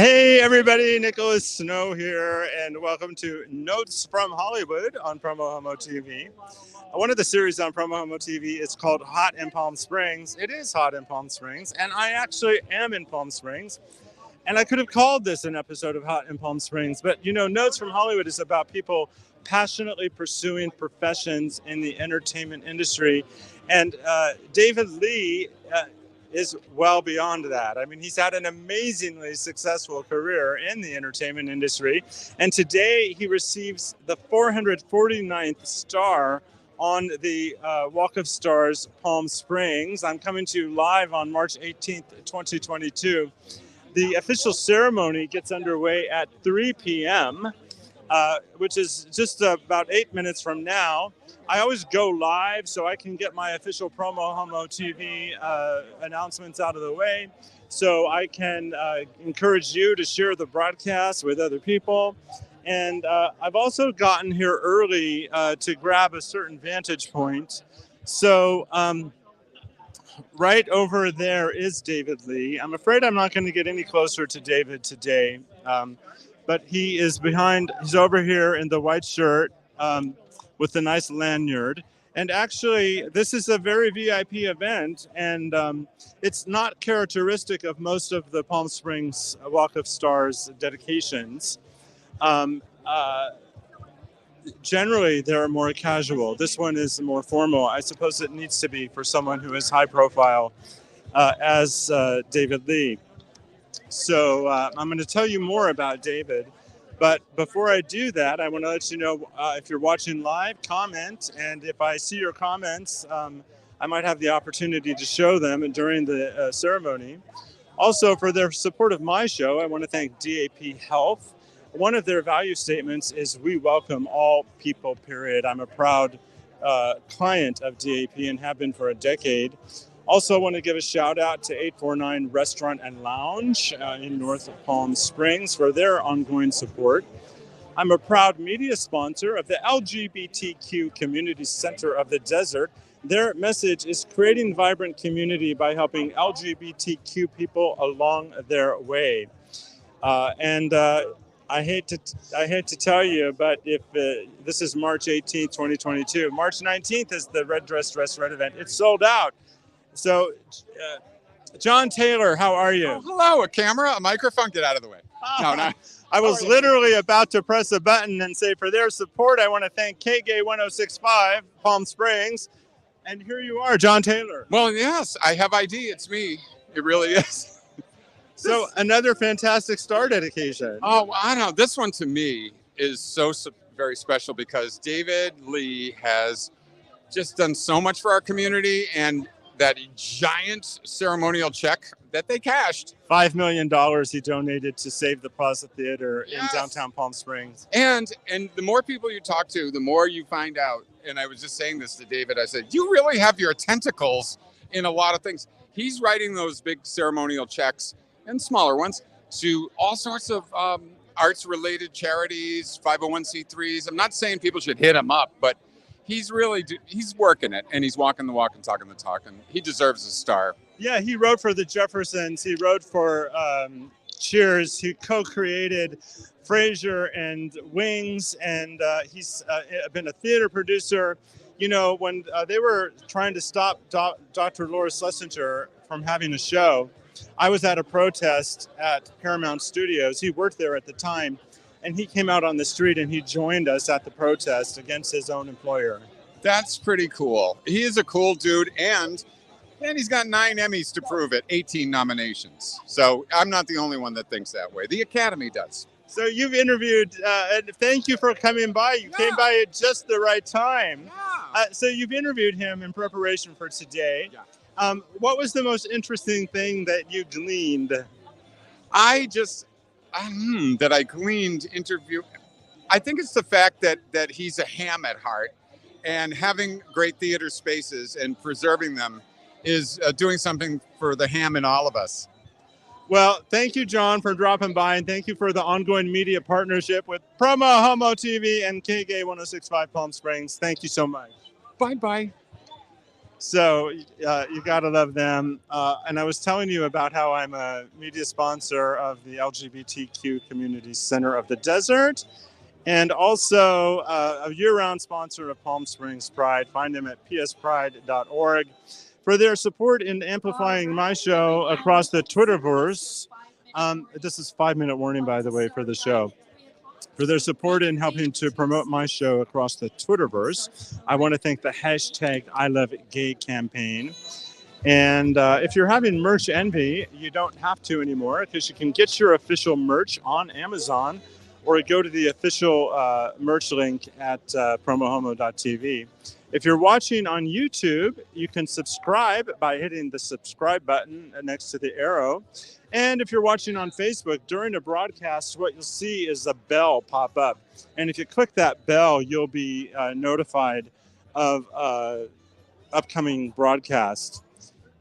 Hey everybody, Nicholas Snow here, and welcome to Notes from Hollywood on PromoHomo.TV. One of the series on PromoHomo.TV is called Hot in Palm Springs. It is hot in Palm Springs, and I actually am in Palm Springs. And I could have called this an episode of Hot in Palm Springs, but you know, Notes from Hollywood is about people passionately pursuing professions in the entertainment industry. And David Lee is well beyond that. I mean, he's had an amazingly successful career in the entertainment industry. And today he receives the 449th star on the Walk of Stars Palm Springs. I'm coming to you live on March 18th, 2022. The official ceremony gets underway at 3 p.m., which is just about 8 minutes from now. I always go live so I can get my official PromoHomo.TV announcements out of the way, so I can encourage you to share the broadcast with other people. And I've also gotten here early to grab a certain vantage point. So right over there is David Lee. I'm afraid I'm not going to get any closer to David today, but he is behind, he's over here in the white shirt with the nice lanyard. And actually, this is a very VIP event, and it's not characteristic of most of the Palm Springs Walk of Stars dedications. Generally, they're more casual. This one is more formal. I suppose it needs to be for someone who is high profile as David Lee. So I'm going to tell you more about David. But before I do that, I want to let you know if you're watching live, comment. And if I see your comments, I might have the opportunity to show them during the ceremony. Also, for their support of my show, I want to thank DAP Health. One of their value statements is we welcome all people, period. I'm a proud client of DAP and have been for a decade. Also, I want to give a shout out to 849 Restaurant and Lounge in North Palm Springs for their ongoing support. I'm a proud media sponsor of the LGBTQ Community Center of the Desert. Their message is creating vibrant community by helping LGBTQ people along their way. I hate to tell you, but if this is March 18th, 2022, March 19th is the Red Dress Red event. It's sold out. So, John Taylor, how are you? Oh, hello, a camera, a microphone, get out of the way. No. I was literally about to press a button and say, for their support, I want to thank KGAY 1065, Palm Springs. And here you are, John Taylor. Well, yes, I have ID. It's me. It really is. So another fantastic star dedication. Oh, I don't know. This one to me is so very special because David Lee has just done so much for our community, and that giant ceremonial check that they cashed. $5 million he donated to Save the Plaza Theater in downtown Palm Springs. And the more people you talk to, the more you find out. And I was just saying this to David. I said, you really have your tentacles in a lot of things. He's writing those big ceremonial checks and smaller ones to all sorts of arts-related charities, 501c3s. I'm not saying people should hit him up, but he's working it, and he's walking the walk and talking the talk, and he deserves a star. Yeah, he wrote for the Jeffersons. He wrote for Cheers. He co-created Frasier and Wings, and he's been a theater producer. You know, when they were trying to stop Dr. Laura Schlesinger from having a show, I was at a protest at Paramount Studios. He worked there at the time. And he came out on the street and he joined us at the protest against his own employer. That's pretty cool. He is a cool dude, and he's got 9 Emmys to prove it, 18 nominations. So I'm not the only one that thinks that way. The Academy does. So you've interviewed, and thank you for coming by. You came by at just the right time. Yeah. So you've interviewed him in preparation for today. Yeah. What was the most interesting thing that you gleaned? That I gleaned interview. I think it's the fact that he's a ham at heart, and having great theater spaces and preserving them is doing something for the ham in all of us. Well, thank you, John, for dropping by, and thank you for the ongoing media partnership with PromoHomo.TV and KGAY 1065 Palm Springs. Thank you so much. Bye-bye. So you got to love them. And I was telling you about how I'm a media sponsor of the LGBTQ Community Center of the Desert, and also a year-round sponsor of Palm Springs Pride. Find them at pspride.org. For their support in amplifying my show across the Twitterverse. This is 5-minute warning, by the way, for the show. For their support in helping to promote my show across the Twitterverse. I want to thank the hashtag #ILoveGay campaign. And if you're having merch envy, you don't have to anymore, because you can get your official merch on Amazon, or go to the official merch link at PromoHomo.TV. If you're watching on YouTube, you can subscribe by hitting the subscribe button next to the arrow. And if you're watching on Facebook, during a broadcast, what you'll see is a bell pop up. And if you click that bell, you'll be notified of upcoming broadcasts.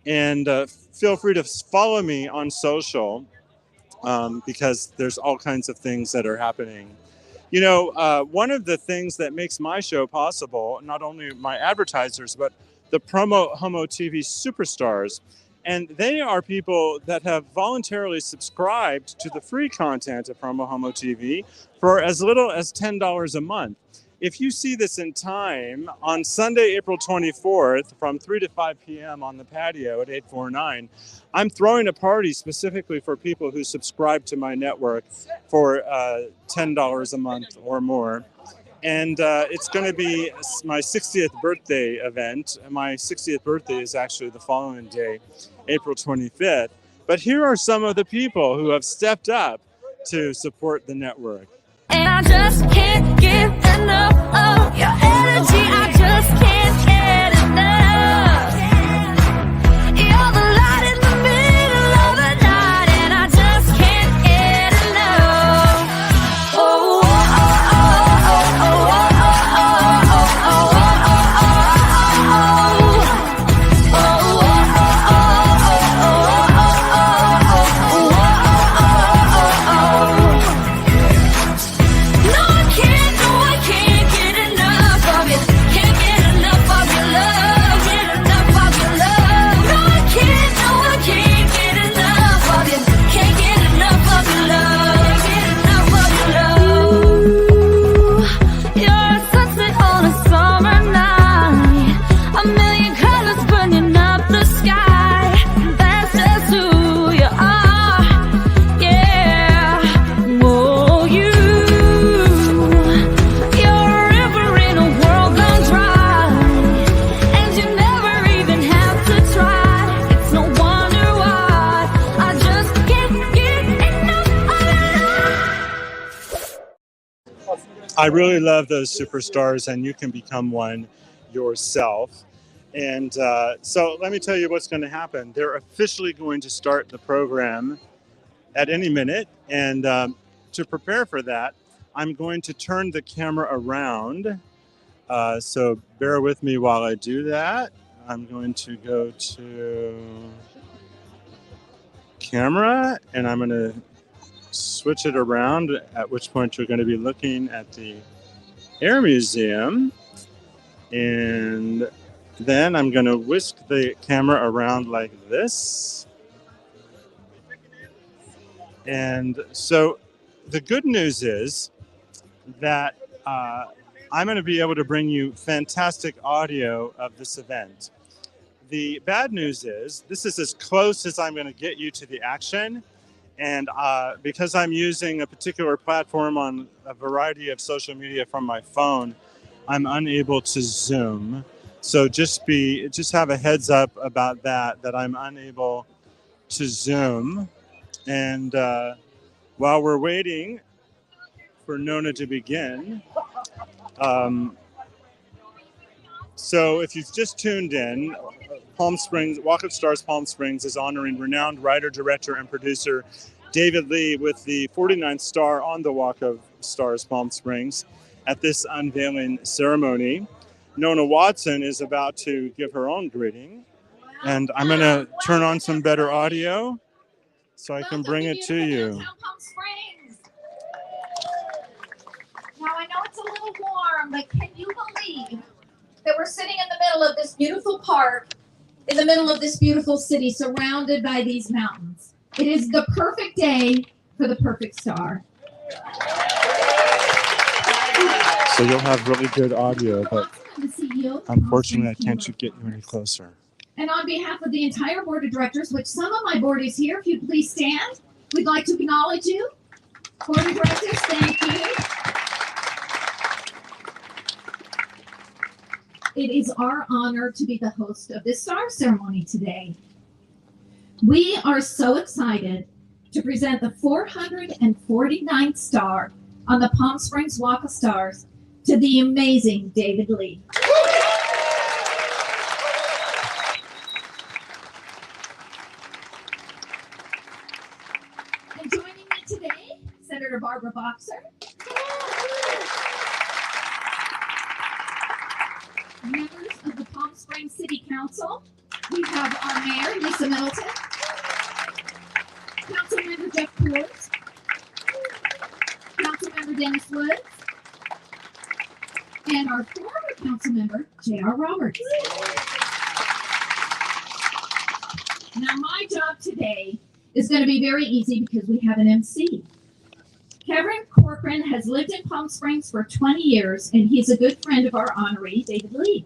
And feel free to follow me on social, because there's all kinds of things that are happening. You know, one of the things that makes my show possible, not only my advertisers, but the PromoHomo.TV superstars. And they are people that have voluntarily subscribed to the free content of PromoHomo.TV for as little as $10 a month. If you see this in time, on Sunday, April 24th, from 3 to 5 p.m. on the patio at 849, I'm throwing a party specifically for people who subscribe to my network for $10 a month or more. And it's going to be my 60th birthday event. My 60th birthday is actually the following day, April 25th. But here are some of the people who have stepped up to support the network. And I just can't get enough of your energy. I just can't get enough. You're the light in the middle of the night, and I just can't get enough. Oh, oh, oh, oh, oh, oh, oh, I really love those superstars, and you can become one yourself. And so let me tell you what's going to happen. They're officially going to start the program at any minute. And to prepare for that, I'm going to turn the camera around. So bear with me while I do that. I'm going to go to camera, and I'm going to switch it around, at which point you're going to be looking at the Air Museum. And then I'm going to whisk the camera around like this. And so the good news is that I'm going to be able to bring you fantastic audio of this event. The bad news is this is as close as I'm going to get you to the action. And because I'm using a particular platform on a variety of social media from my phone, I'm unable to Zoom. So just have a heads up about that I'm unable to Zoom. And while we're waiting for Nona to begin, so if you've just tuned in, Palm Springs, Walk of Stars Palm Springs is honoring renowned writer, director, and producer David Lee with the 49th star on the Walk of Stars Palm Springs at this unveiling ceremony. Nona Watson is about to give her own greeting, and I'm going to turn on some better audio so I can bring it to you. Palm Springs. Now I know it's a little warm, but can you believe that we're sitting in the middle of this beautiful park, in the middle of this beautiful city, surrounded by these mountains. It is the perfect day for the perfect star. So you'll have really good audio, but unfortunately I can't get you any closer. And on behalf of the entire board of directors, which some of my board is here, if you'd please stand, we'd like to acknowledge you. Board of directors, thank you. It is our honor to be the host of this star ceremony today. We are so excited to present the 449th star on the Palm Springs Walk of Stars to the amazing David Lee. And joining me today, Senator Barbara Boxer, members of the Palm Springs City Council. We have our mayor, Lisa Middleton, Councilmember Jeff Coors, Councilmember Dennis Woods, and our former Councilmember, J.R. Roberts. Now, my job today is going to be very easy because we have an MC. Kevin Corcoran has lived in Palm Springs for 20 years, and he's a good friend of our honoree, David Lee.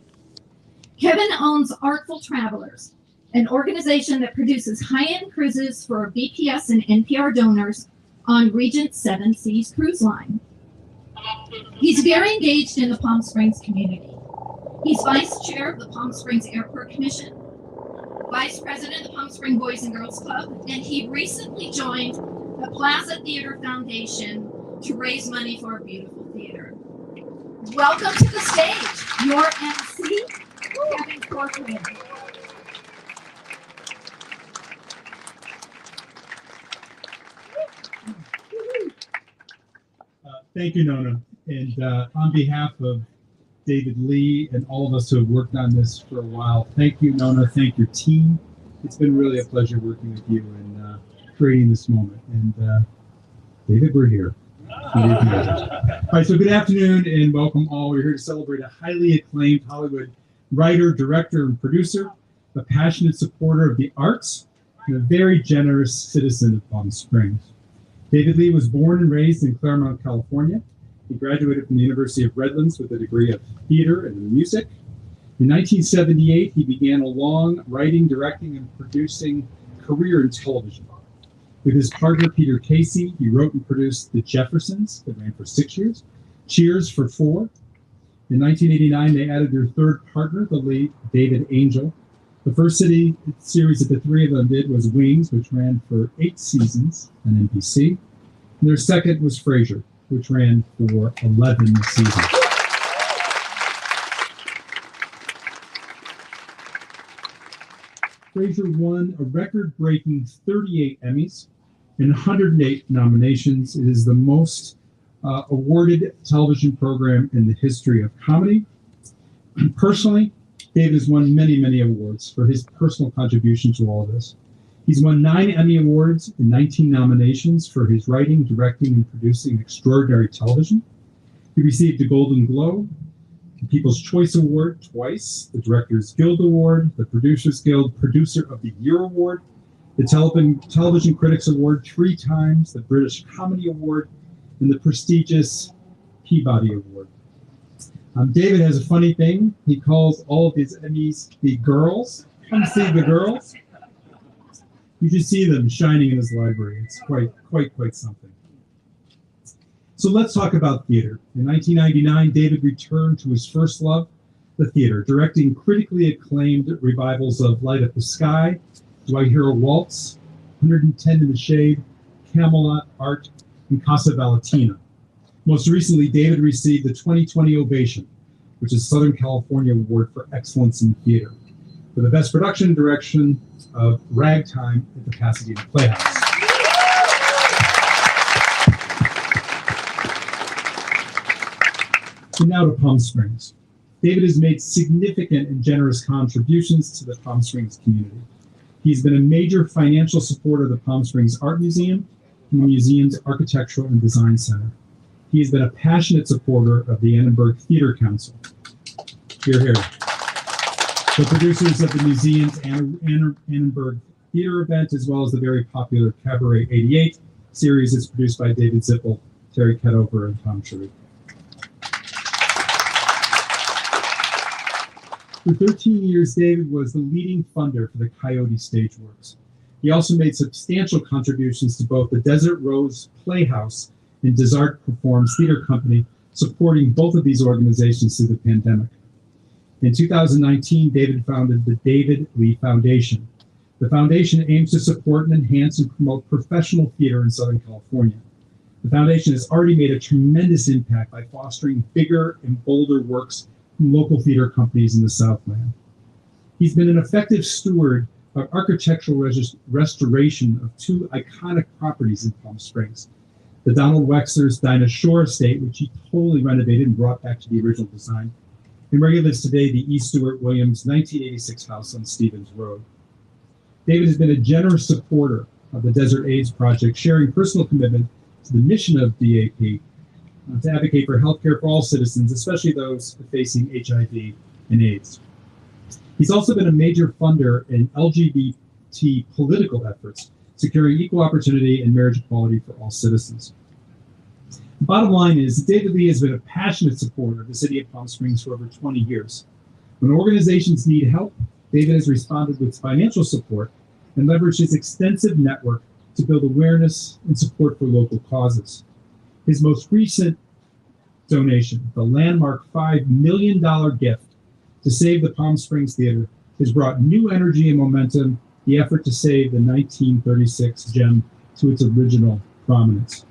Kevin owns Artful Travelers, an organization that produces high-end cruises for BPS and NPR donors on Regent 7 Seas Cruise Line. He's very engaged in the Palm Springs community. He's vice chair of the Palm Springs Airport Commission, vice president of the Palm Springs Boys and Girls Club, and he recently joined the Plaza Theater Foundation to raise money for a beautiful theater. Welcome to the stage, your MC, Kevin Corcoran. Thank you, Nona. And on behalf of David Lee and all of us who have worked on this for a while, thank you, Nona. Thank your team. It's been really a pleasure working with you and creating this moment. And David, we're here. All right, so good afternoon and welcome all. We're here to celebrate a highly acclaimed Hollywood writer, director, and producer, a passionate supporter of the arts, and a very generous citizen of Palm Springs. David Lee was born and raised in Claremont, California. He graduated from the University of Redlands with a degree of theater and music. In 1978, he began a long writing, directing, and producing career in television. With his partner, Peter Casey, he wrote and produced The Jeffersons, that ran for 6 years, Cheers for 4. In 1989, they added their third partner, the lead, David Angel. The first series that the three of them did was Wings, which ran for 8 seasons on NBC. And their second was Frasier, which ran for 11 seasons. Frasier won a record-breaking 38 Emmys and 108 nominations. It is the most awarded television program in the history of comedy. Personally, David has won many, many awards for his personal contribution to all of this. He's won 9 Emmy Awards and 19 nominations for his writing, directing, and producing extraordinary television. He received the Golden Globe, the People's Choice Award twice, the Directors Guild Award, the Producers Guild Producer of the Year Award, the Television Critics Award 3 times, the British Comedy Award, and the prestigious Peabody Award. David has a funny thing. He calls all of his Emmys the girls. Come see the girls. You should see them shining in his library. It's quite something. So let's talk about theater. In 1999, David returned to his first love, the theater, directing critically acclaimed revivals of Light Up the Sky, Do I Hear a Waltz, 110 in the Shade, Camelot, Art, and Casa Valentina. Most recently, David received the 2020 Ovation, which is Southern California Award for Excellence in Theater, for the Best Production and Direction of Ragtime at the Pasadena Playhouse. And now to Palm Springs. David has made significant and generous contributions to the Palm Springs community. He's been a major financial supporter of the Palm Springs Art Museum and the museum's Architectural and Design Center. He has been a passionate supporter of the Annenberg Theater Council. Here, here. The producers of the museum's Annenberg Theater event, as well as the very popular Cabaret 88 series, is produced by David Zippel, Terry Ketover, and Tom Sharif. For 13 years, David was the leading funder for the Coyote Stage Works. He also made substantial contributions to both the Desert Rose Playhouse and Desart Performs Theater Company, supporting both of these organizations through the pandemic. In 2019, David founded the David Lee Foundation. The foundation aims to support and enhance and promote professional theater in Southern California. The foundation has already made a tremendous impact by fostering bigger and bolder works from local theater companies in the Southland. He's been an effective steward of architectural restoration of two iconic properties in Palm Springs: the Donald Wexler's Dinah Shore estate, which he totally renovated and brought back to the original design, and where he lives today, the E. Stewart Williams 1986 house on Stevens Road. David has been a generous supporter of the Desert AIDS Project, sharing personal commitment to the mission of DAP to advocate for healthcare for all citizens, especially those facing HIV and AIDS. He's also been a major funder in LGBT political efforts, securing equal opportunity and marriage equality for all citizens. The bottom line is that David Lee has been a passionate supporter of the city of Palm Springs for over 20 years. When organizations need help, David has responded with financial support and leveraged his extensive network to build awareness and support for local causes. His most recent donation, the landmark $5 million gift to save the Palm Springs Theater, has brought new energy and momentum the effort to save the 1936 gem to its original prominence.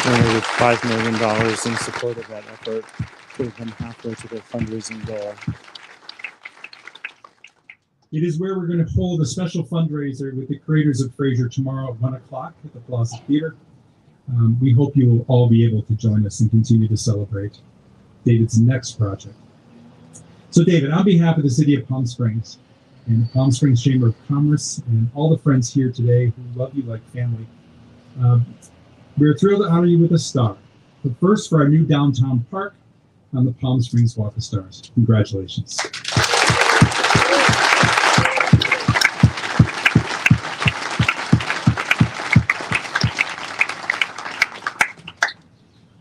With $5 million in support of that effort, put them halfway to their fundraising goal. It is where we're going to hold a special fundraiser with the creators of Frasier tomorrow at 1 o'clock at the Plaza Theater. We hope you will all be able to join us and continue to celebrate David's next project. So David, on behalf of the city of Palm Springs and the Palm Springs Chamber of Commerce and all the friends here today who love you like family, we're thrilled to honor you with a star. But first, for our new downtown park on the Palm Springs Walk of Stars. Congratulations.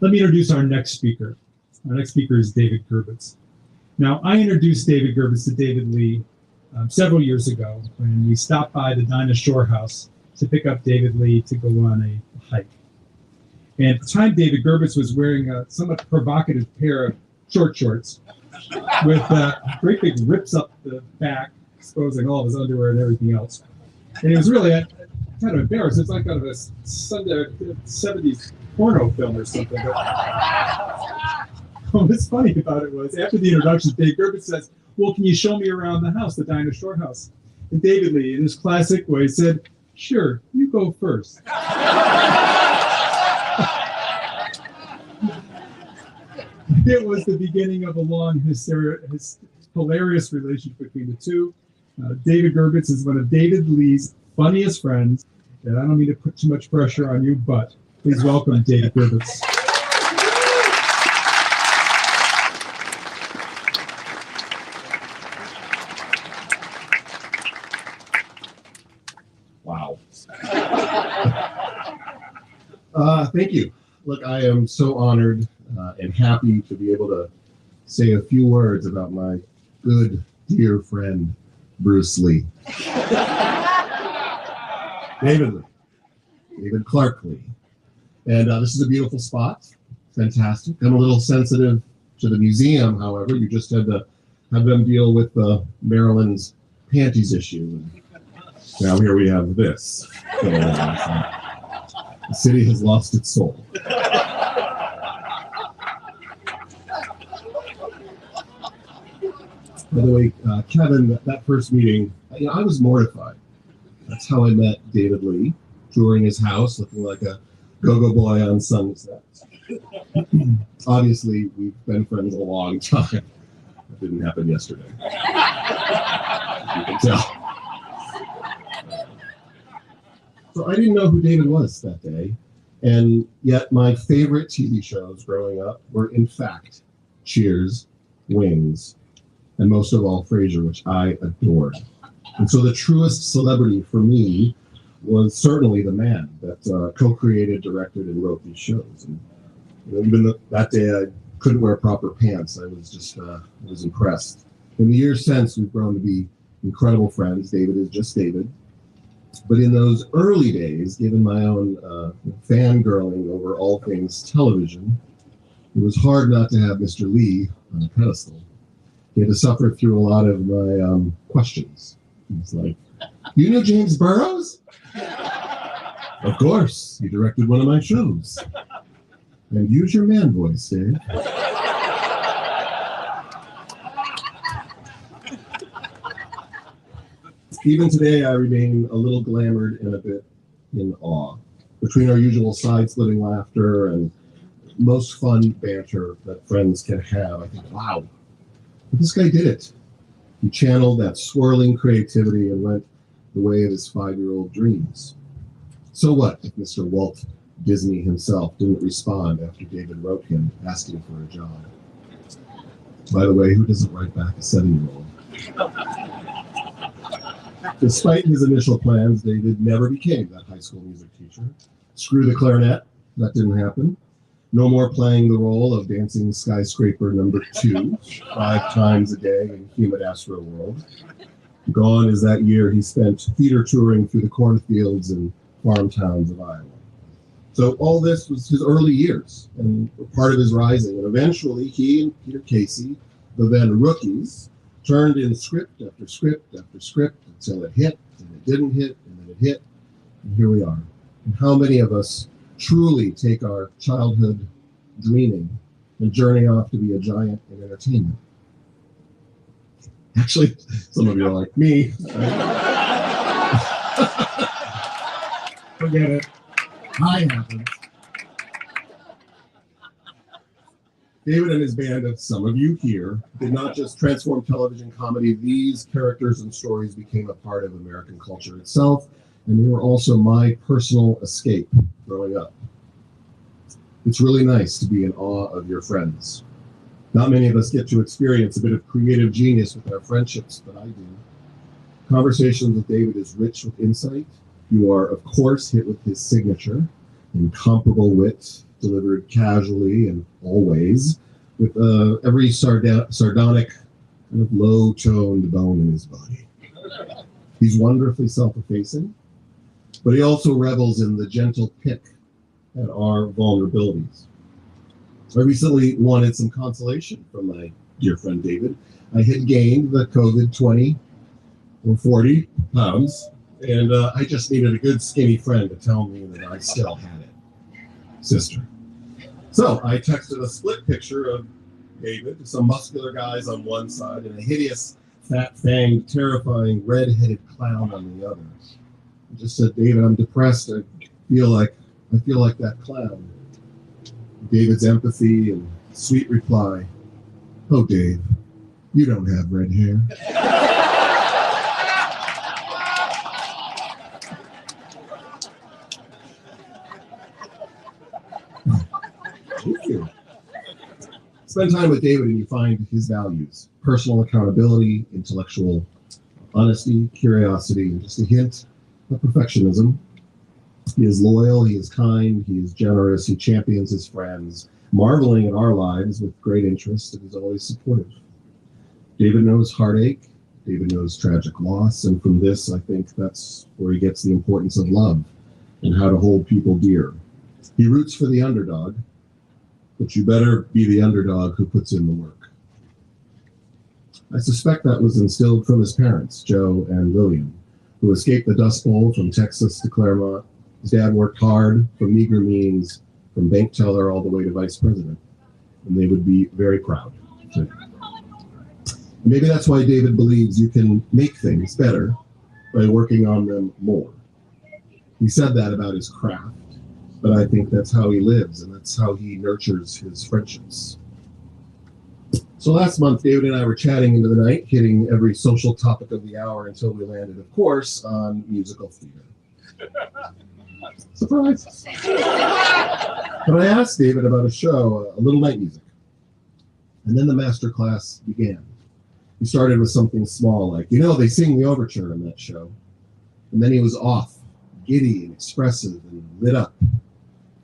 Let me introduce our next speaker. Our next speaker is David Gerbitz. Now, I introduced David Gerbitz to David Lee several years ago when we stopped by the Dinah Shore house to pick up David Lee to go on a hike. And at the time, David Gerbitz was wearing a somewhat provocative pair of short shorts with great big rips up the back, exposing all of his underwear and everything else. And he was really kind of embarrassed. It's like out of a Sunday 70s porno film or something. But what's funny about it was, after the introduction, Dave Gerbitz says, "Well, can you show me around the house, the Dinah Shore house?" And David Lee, in his classic way, said, "Sure, you go first." It was the beginning of a long, hilarious relationship between the two. David Gerbitz is one of David Lee's funniest friends, and I don't mean to put too much pressure on you, but please welcome David Gerbitz. Wow. Thank you. Look, I am so honored and happy to be able to say a few words about my good, dear friend, Bruce Lee. David Clark Lee. And this is a beautiful spot. Fantastic. I'm a little sensitive to the museum, however. You just had to have them deal with Maryland's panties issue. And now here we have this. So, the city has lost its soul. By the way, Kevin, that first meeting, I was mortified. That's how I met David Lee, touring his house, looking like a go-go boy on sunsets. Obviously, we've been friends a long time. That didn't happen yesterday. You can tell. So I didn't know who David was that day, and yet my favorite TV shows growing up were, in fact, Cheers Wings, and most of all Frasier, which I adored. And so the truest celebrity for me was certainly the man that co-created, directed, and wrote these shows. And even that day I couldn't wear proper pants. I was just was impressed. In the years since, we've grown to be incredible friends. David is just David. But in those early days, given my own fangirling over all things television, it was hard not to have Mr. Lee on a pedestal. He had to suffer through a lot of my questions. He's like, "You know James Burrows?" "Of course, he directed one of my shows." "And use your man voice, Dave." Even today, I remain a little glamored and a bit in awe. Between our usual side-splitting laughter and most fun banter that friends can have, I think, wow, this guy did it. He channeled that swirling creativity and went the way of his 5-year-old dreams. So what if Mr. Walt Disney himself didn't respond after David wrote him asking for a job? By the way, who doesn't write back a 7-year-old? Despite his initial plans, David never became that high school music teacher. Screw the clarinet, that didn't happen. No more playing the role of dancing skyscraper number 2 5 times a day in humid Astro World. Gone is that year he spent theater touring through the cornfields and farm towns of Iowa. So all this was his early years and part of his rising. And eventually he and Peter Casey, the then rookies, turned in script after script after script until it hit, and it didn't hit, and then it hit, and here we are. And how many of us truly take our childhood dreaming and journey off to be a giant in entertainment? Actually, some of you are like me. Forget it. I haven't. David and his band, of some of you here, did not just transform television comedy. These characters and stories became a part of American culture itself, and they were also my personal escape growing up. It's really nice to be in awe of your friends. Not many of us get to experience a bit of creative genius with our friendships, but I do. Conversations with David is rich with insight. You are, of course, hit with his signature, incomparable wit, delivered casually and always, with every sardonic kind of low-toned bone in his body. He's wonderfully self-effacing, but he also revels in the gentle pick at our vulnerabilities. I recently wanted some consolation from my dear friend David. I had gained the COVID 20 or 40 pounds, and I just needed a good skinny friend to tell me that I still had it. Sister. So I texted a split picture of David to some muscular guys on one side and a hideous, fat-fanged, terrifying, red-headed clown on the other. I just said, "David, I'm depressed. I feel like that clown." David's empathy and sweet reply, "Oh, Dave, you don't have red hair." Thank you. Spend time with David and you find his values: personal accountability, intellectual honesty, curiosity, and just a hint of perfectionism. He is loyal, he is kind, he is generous, he champions his friends, marveling at our lives with great interest, and is always supportive. David knows heartache, David knows tragic loss, and from this, I think that's where he gets the importance of love and how to hold people dear. He roots for the underdog, but you better be the underdog who puts in the work. I suspect that was instilled from his parents, Joe and William, who escaped the Dust Bowl from Texas to Claremont. His dad worked hard from meager means, from bank teller all the way to vice president, and they would be very proud. Maybe that's why David believes you can make things better by working on them more. He said that about his craft, but I think that's how he lives, and that's how he nurtures his friendships. So last month, David and I were chatting into the night, hitting every social topic of the hour until we landed, of course, on musical theater. Surprise. But I asked David about a show, A Little Night Music. And then the master class began. He started with something small, like, they sing the overture in that show. And then he was off, giddy and expressive and lit up,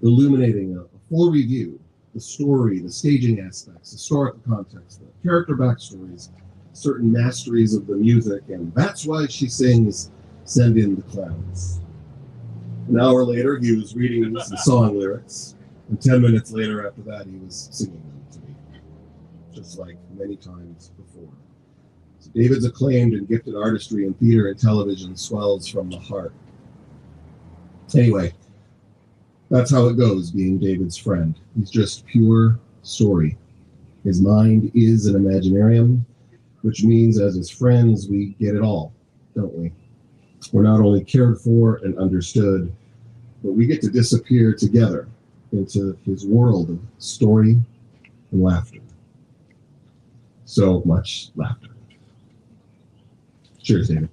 illuminating a full review, the story, the staging aspects, historical context, the character backstories, certain masteries of the music, and that's why she sings Send in the Clowns. An hour later, he was reading some song lyrics, and 10 minutes later after that, he was singing them to me, just like many times before. So David's acclaimed and gifted artistry in theater and television swells from the heart. Anyway, that's how it goes being David's friend. He's just pure story. His mind is an imaginarium, which means as his friends, we get it all, don't we? We're not only cared for and understood, but we get to disappear together into his world of story and laughter. So much laughter. Cheers, David.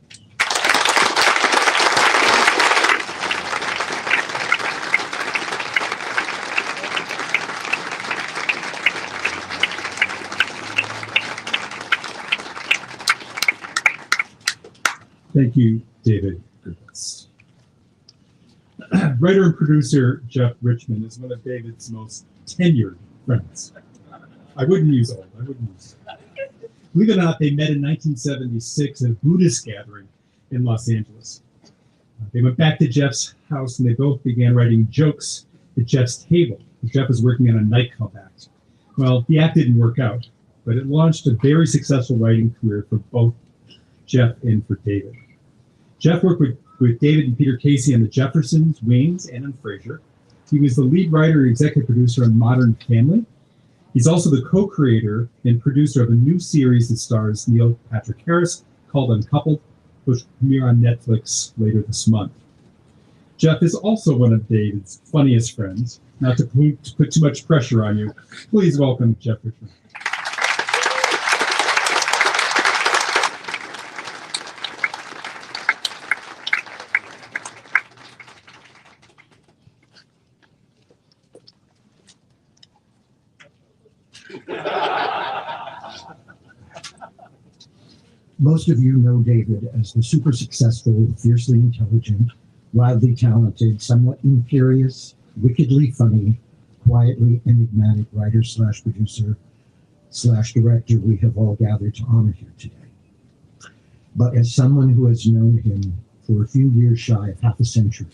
Thank you, David Gerbitz. Writer and producer Geoff Richman is one of David's most tenured friends. I wouldn't use old. Believe it or not, they met in 1976 at a Buddhist gathering in Los Angeles. They went back to Geoff's house and they both began writing jokes at Geoff's table. Geoff was working on a nightclub act. Well, the act didn't work out, but it launched a very successful writing career for both Geoff and for David. Geoff worked with David and Peter Casey on the Jeffersons, Wings, and on Frasier. He was the lead writer and executive producer on Modern Family. He's also the co-creator and producer of a new series that stars Neil Patrick Harris called Uncoupled, which will premiere on Netflix later this month. Geoff is also one of David's funniest friends. Not to put too much pressure on you, please welcome Geoff Richman. Most of you know David as the super successful, fiercely intelligent, wildly talented, somewhat imperious, wickedly funny, quietly enigmatic writer / producer / director we have all gathered to honor here today. But as someone who has known him for a few years shy of half a century,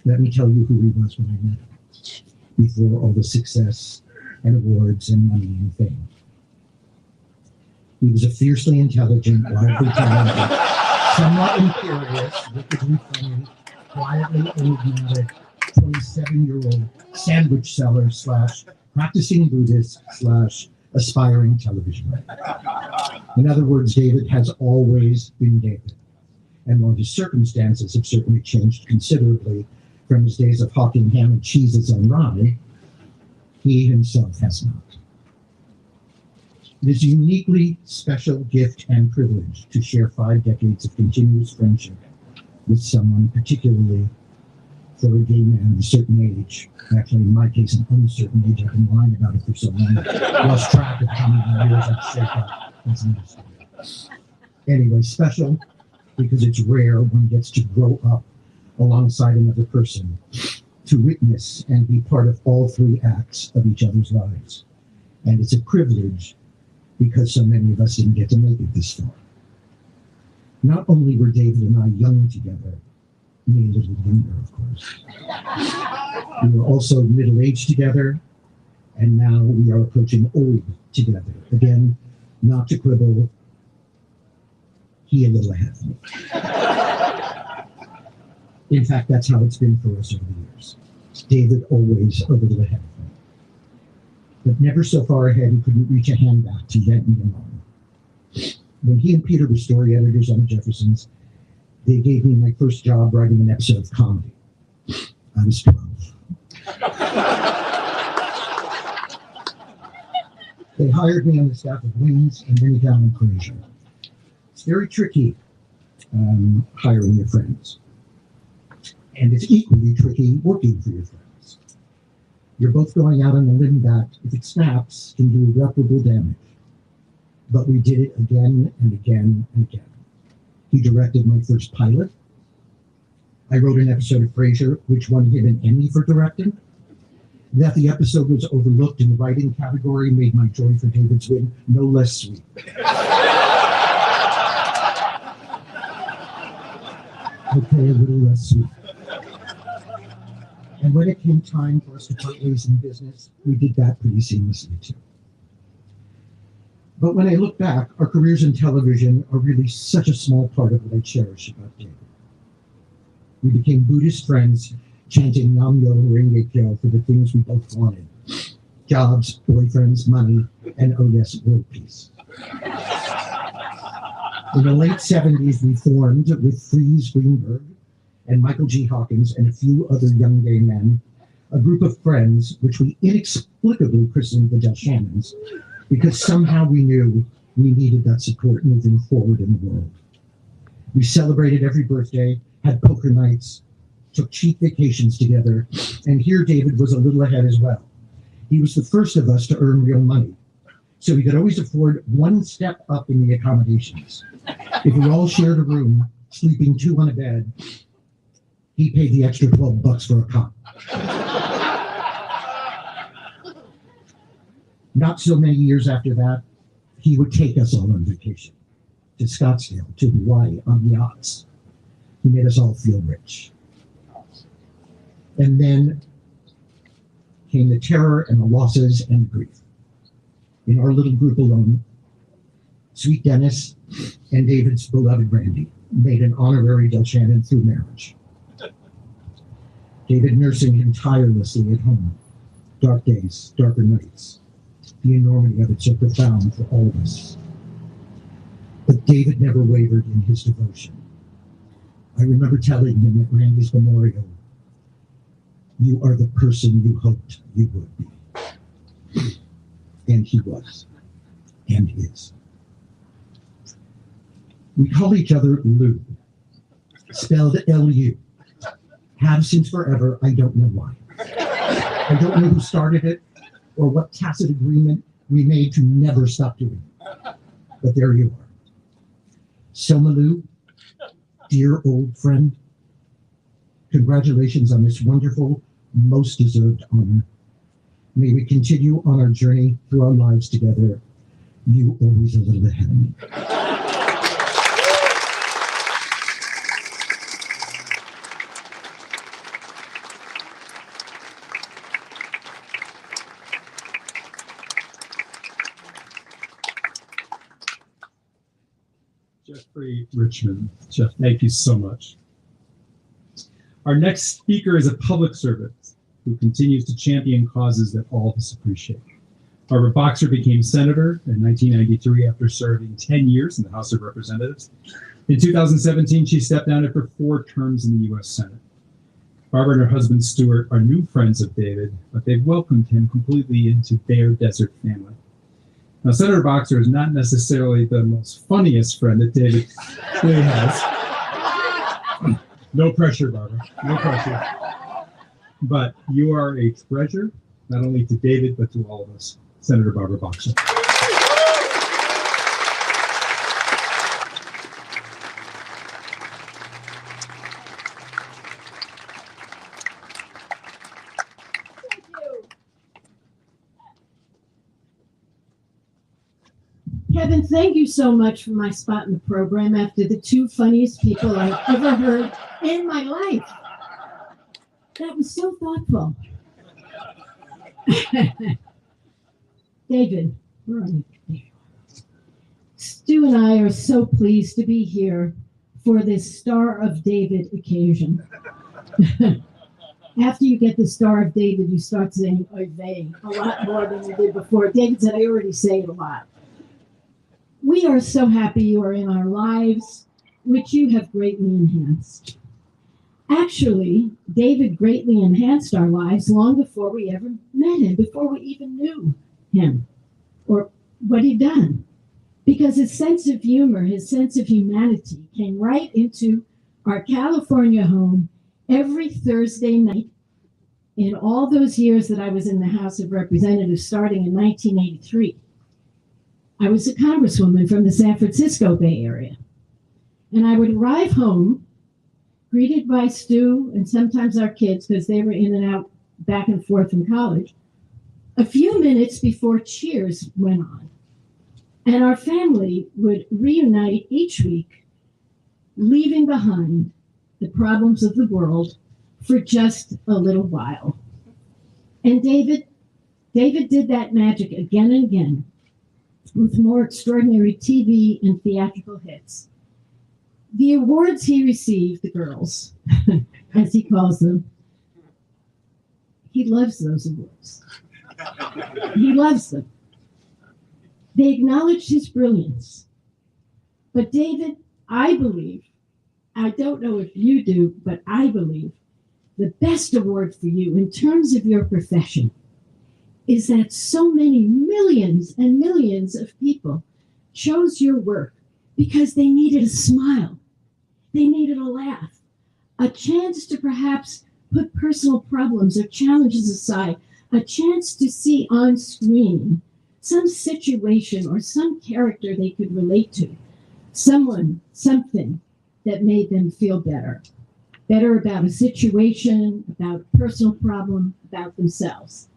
let me tell you who he was when I met him, before all the success and awards and money and fame. He was a fiercely intelligent, wildly talented, somewhat imperious, wickedly funny, quietly enigmatic, 27-year-old sandwich seller / practicing Buddhist / aspiring television writer. In other words, David has always been David. And while his circumstances have certainly changed considerably from his days of hawking ham and cheeses on rye, he himself has not. It is a uniquely special gift and privilege to share 5 decades of continuous friendship with someone, particularly for a gay man of a certain age. Actually, in my case, an uncertain age. I've been lying about it for so long. I lost track of how many years I've shaped up as an industry. Anyway, special because it's rare one gets to grow up alongside another person, to witness and be part of all 3 acts of each other's lives. And it's a privilege because so many of us didn't get to make it this far. Not only were David and I young together, me a little younger, of course. We were also middle-aged together, and now we are approaching old together. Again, not to quibble, he a little ahead of me. In fact, that's how it's been for us over the years. David always a little ahead of me. But never so far ahead he couldn't reach a hand back to yank me along. When he and Peter were story editors on the Jeffersons, they gave me my first job writing an episode of comedy. I was 12. They hired me on the staff of Wings and Frasier. It's very tricky hiring your friends. And it's equally tricky working for your friends. You're both going out on a limb that, if it snaps, can do irreparable damage. But we did it again and again and again. He directed my first pilot. I wrote an episode of Frasier, which won him an Emmy for directing. That the episode was overlooked in the writing category made my joy for David's win no less sweet. Okay, a little less sweet. And when it came time for us to part ways in business, we did that pretty seamlessly too. But when I look back, our careers in television are really such a small part of what I cherish about David. We became Buddhist friends, chanting Nam Myo Renge Kyo for the things we both wanted. Jobs, boyfriends, money, and oh yes, world peace. In the late 70s, we formed with Freeze Greenberg and Michael G. Hawkins and a few other young gay men, a group of friends which we inexplicably christened the Delshannons, because somehow we knew we needed that support moving forward in the world. We celebrated every birthday, had poker nights, took cheap vacations together, and here David was a little ahead as well. He was the first of us to earn real money, so we could always afford one step up in the accommodations. If we all shared a room, sleeping two on a bed, he paid the extra $12 for a cot. Not so many years after that, he would take us all on vacation to Scottsdale, to Hawaii, on yachts. He made us all feel rich. And then came the terror and the losses and the grief. In our little group alone, Sweet Dennis and David's beloved Randy made an honorary Delshannon through marriage. David nursing him tirelessly at home. Dark days, darker nights. The enormity of it so profound for all of us. But David never wavered in his devotion. I remember telling him at Randy's memorial, "You are the person you hoped you would be." And he was, and is. We call each other Lou, spelled L-U. Have since forever, I don't know why. I don't know who started it or what tacit agreement we made to never stop doing it. But there you are. Soma Lou, dear old friend, congratulations on this wonderful, most deserved honor. May we continue on our journey through our lives together. You always a little ahead of me. Jeffrey Richman. Geoff, thank you so much. Our next speaker is a public servant who continues to champion causes that all of us appreciate. Barbara Boxer became senator in 1993 after serving 10 years in the House of Representatives. In 2017, she stepped down after 4 terms in the U.S. Senate. Barbara and her husband Stuart are new friends of David, but they've welcomed him completely into their desert family. Now, Senator Boxer is not necessarily the most funniest friend that David really has. No pressure, Barbara. No pressure. But you are a treasure, not only to David, but to all of us. Senator Barbara Boxer. Kevin, thank you so much for my spot in the program after the 2 funniest people I've ever heard in my life. That was so thoughtful. David, where are you? Stu and I are so pleased to be here for this Star of David occasion. After you get the Star of David, you start saying oy vey a lot more than you did before. David said, I already say it a lot. We are so happy you are in our lives, which you have greatly enhanced. Actually, David greatly enhanced our lives long before we ever met him, before we even knew him or what he'd done. Because his sense of humor, his sense of humanity came right into our California home every Thursday night in all those years that I was in the House of Representatives, starting in 1983. I was a congresswoman from the San Francisco Bay Area. And I would arrive home, greeted by Stu and sometimes our kids, because they were in and out, back and forth from college, a few minutes before Cheers went on. And our family would reunite each week, leaving behind the problems of the world for just a little while. And David did that magic again and again with more extraordinary TV and theatrical hits. The awards he received, the girls, as he calls them, he loves those awards. He loves them. They acknowledged his brilliance. But David, I believe, I don't know if you do, but I believe the best award for you in terms of your profession is that so many millions and millions of people chose your work because they needed a smile. They needed a laugh, a chance to perhaps put personal problems or challenges aside, a chance to see on screen some situation or some character they could relate to, someone, something that made them feel better about a situation, about a personal problem, about themselves.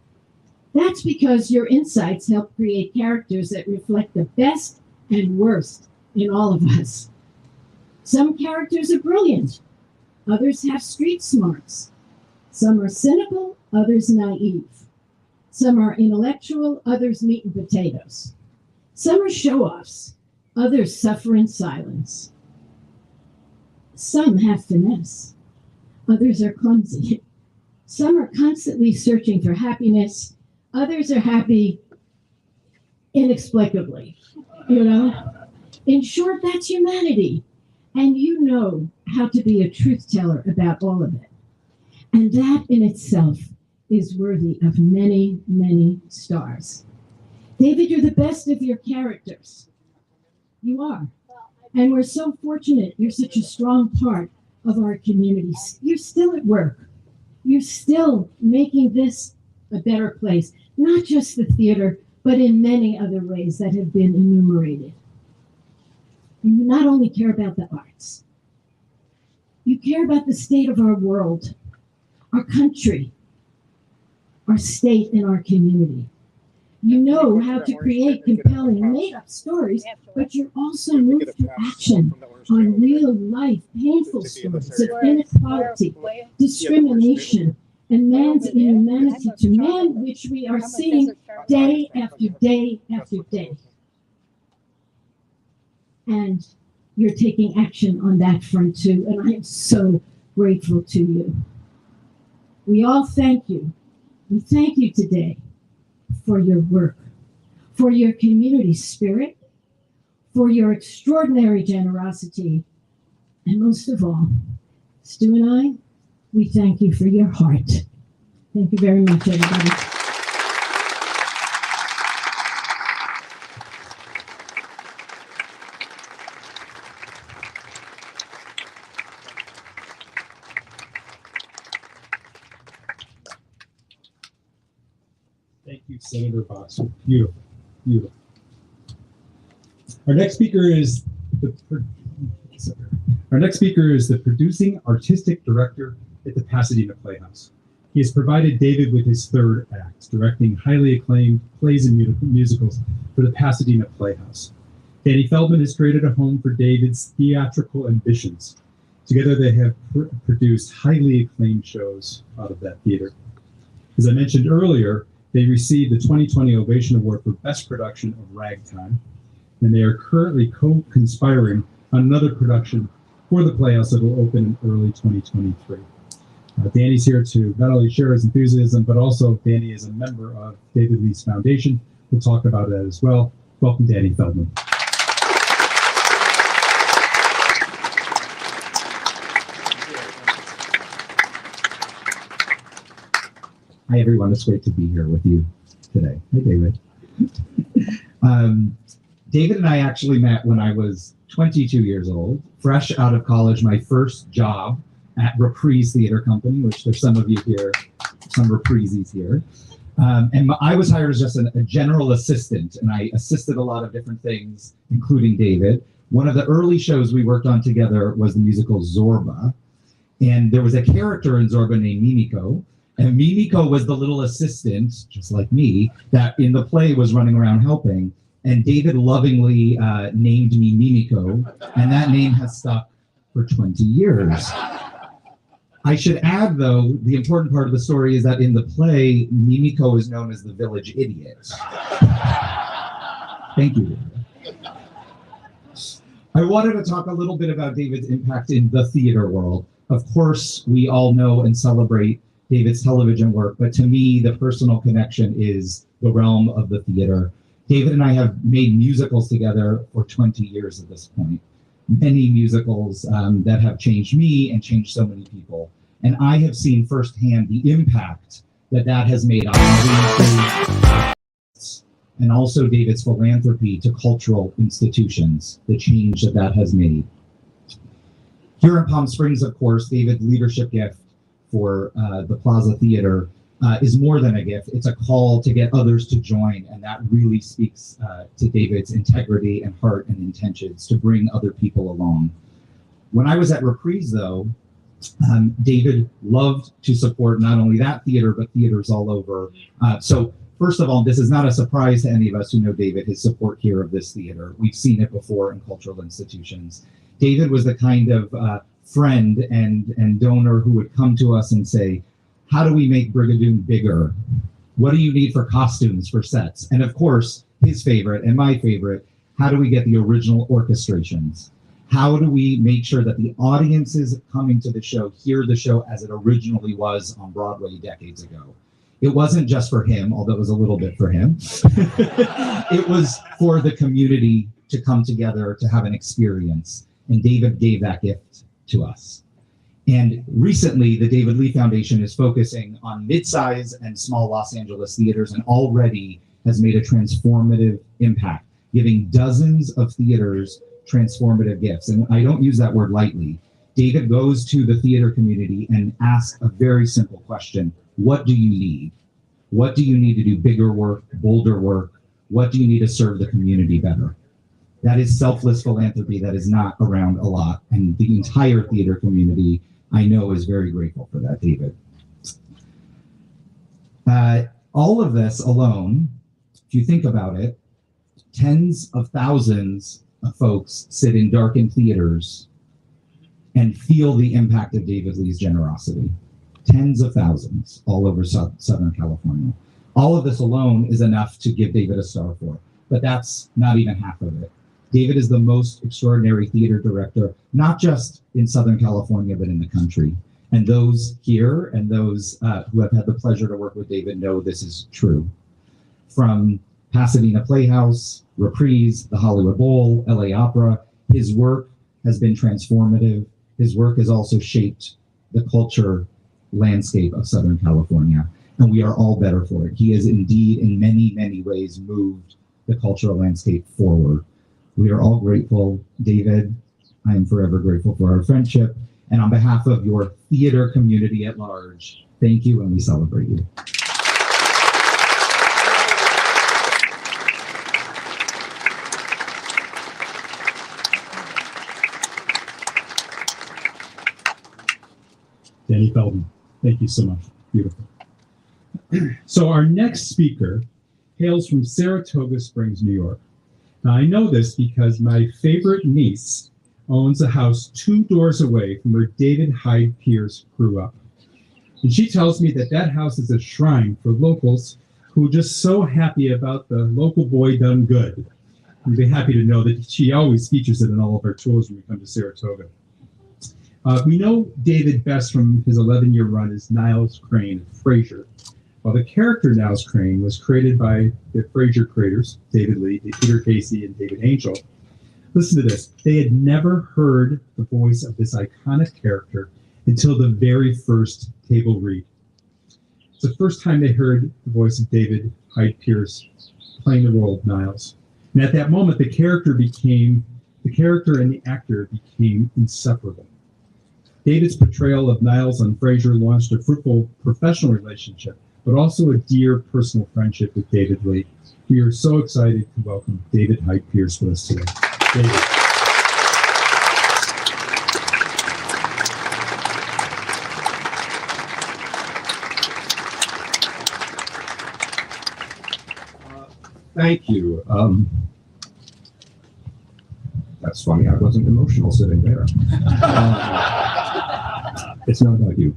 That's because your insights help create characters that reflect the best and worst in all of us. Some characters are brilliant. Others have street smarts. Some are cynical, others naive. Some are intellectual, others meat and potatoes. Some are show-offs, others suffer in silence. Some have finesse, others are clumsy. Some are constantly searching for happiness, others are happy inexplicably, you know? In short, that's humanity. And you know how to be a truth teller about all of it. And that in itself is worthy of many, many stars. David, you're the best of your characters. You are. And we're so fortunate you're such a strong part of our community. You're still at work. You're still making this a better place, not just the theater, but in many other ways that have been enumerated. And you not only care about the arts, you care about the state of our world, our country, our state, and our community. You know how to create compelling made-up stories, but you're also moved to action on real-life, painful stories of inequality, discrimination, and man's inhumanity to man, which we are seeing day after day after day. And you're taking action on that front too, and I am so grateful to you. We all thank you. We thank you today for your work, for your community spirit, for your extraordinary generosity, and most of all, Stu and I, we thank you for your heart. Thank you very much, everybody. Thank you, Senator Boxer. Beautiful, beautiful. Our next speaker is the producing artistic director at the Pasadena Playhouse. He has provided David with his third act, directing highly acclaimed plays and musicals for the Pasadena Playhouse. Danny Feldman has created a home for David's theatrical ambitions. Together, they have produced highly acclaimed shows out of that theater. As I mentioned earlier, they received the 2020 Ovation Award for Best Production of Ragtime, and they are currently co-conspiring on another production for the Playhouse that will open in early 2023. Danny's here to not only share his enthusiasm, but also Danny is a member of David Lee's Foundation. We'll talk about that as well. Welcome, Danny Feldman. Hi, everyone. It's great to be here with you today. Hi, David. David and I actually met when I was 22 years old, fresh out of college, my first job at Reprise Theater Company, which there's some of you here some reprises here. I was hired as just a general assistant, and I assisted a lot of different things, including David. One of the early shows we worked on together was the musical Zorba, and there was a character in Zorba named Mimiko, and Mimiko was the little assistant, just like me, that in the play was running around helping, and David lovingly named me Mimiko, and that name has stuck for 20 years. I should add, though, the important part of the story is that in the play, Mimiko is known as the village idiot. Thank you. I wanted to talk a little bit about David's impact in the theater world. Of course, we all know and celebrate David's television work, but to me, the personal connection is the realm of the theater. David and I have made musicals together for 20 years at this point. Many musicals that have changed me and changed so many people. And I have seen firsthand the impact that has made on and also David's philanthropy to cultural institutions, the change that has made. Here in Palm Springs, of course, David's leadership gift for the Plaza Theater is more than a gift. It's a call to get others to join, and that really speaks to David's integrity and heart and intentions to bring other people along. When I was at Reprise, though, David loved to support not only that theater, but theaters all over. So first of all, this is not a surprise to any of us who know David, his support here of this theater. We've seen it before in cultural institutions. David was the kind of friend and donor who would come to us and say, how do we make Brigadoon bigger? What do you need for costumes, for sets? And of course, his favorite and my favorite, how do we get the original orchestrations? How do we make sure that the audiences coming to the show hear the show as it originally was on Broadway decades ago? It wasn't just for him, although it was a little bit for him. It was for the community to come together to have an experience. And David gave that gift to us. And recently, the David Lee Foundation is focusing on mid-size and small Los Angeles theaters and already has made a transformative impact, giving dozens of theaters transformative gifts. And I don't use that word lightly. David goes to the theater community and asks a very simple question. What do you need? What do you need to do bigger work, bolder work? What do you need to serve the community better? That is selfless philanthropy that is not around a lot. And the entire theater community, I know, is very grateful for that, David. All of this alone, if you think about it, tens of thousands of folks sit in darkened theaters and feel the impact of David Lee's generosity. Tens of thousands all over Southern California. All of this alone is enough to give David a star for, but that's not even half of it. David is the most extraordinary theater director, not just in Southern California, but in the country. And those here and those who have had the pleasure to work with David know this is true. From Pasadena Playhouse, Reprise, the Hollywood Bowl, LA Opera, his work has been transformative. His work has also shaped the culture landscape of Southern California, and we are all better for it. He has indeed, in many, many ways, moved the cultural landscape forward. We are all grateful. David, I am forever grateful for our friendship. And on behalf of your theater community at large, thank you, and we celebrate you. Danny Feldman, thank you so much. Beautiful. So our next speaker hails from Saratoga Springs, New York. Now, I know this because my favorite niece owns a house 2 doors away from where David Hyde Pierce grew up. And she tells me that that house is a shrine for locals who are just so happy about the local boy done good. You'd be happy to know that she always features it in all of her tours when we come to Saratoga. We know David best from his 11-year run as Niles Crane of Frasier. While the character Niles Crane was created by the Frasier creators, David Lee, Peter Casey, and David Angel. Listen to this. They had never heard the voice of this iconic character until the very first table read. It's the first time they heard the voice of David Hyde Pierce playing the role of Niles. And at that moment, the character and the actor became inseparable. David's portrayal of Niles on Frasier launched a fruitful professional relationship, but also a dear personal friendship with David Lee. We are so excited to welcome David Hyde Pierce with us today. David. Thank you. That's funny. I wasn't emotional sitting there. It's not about you.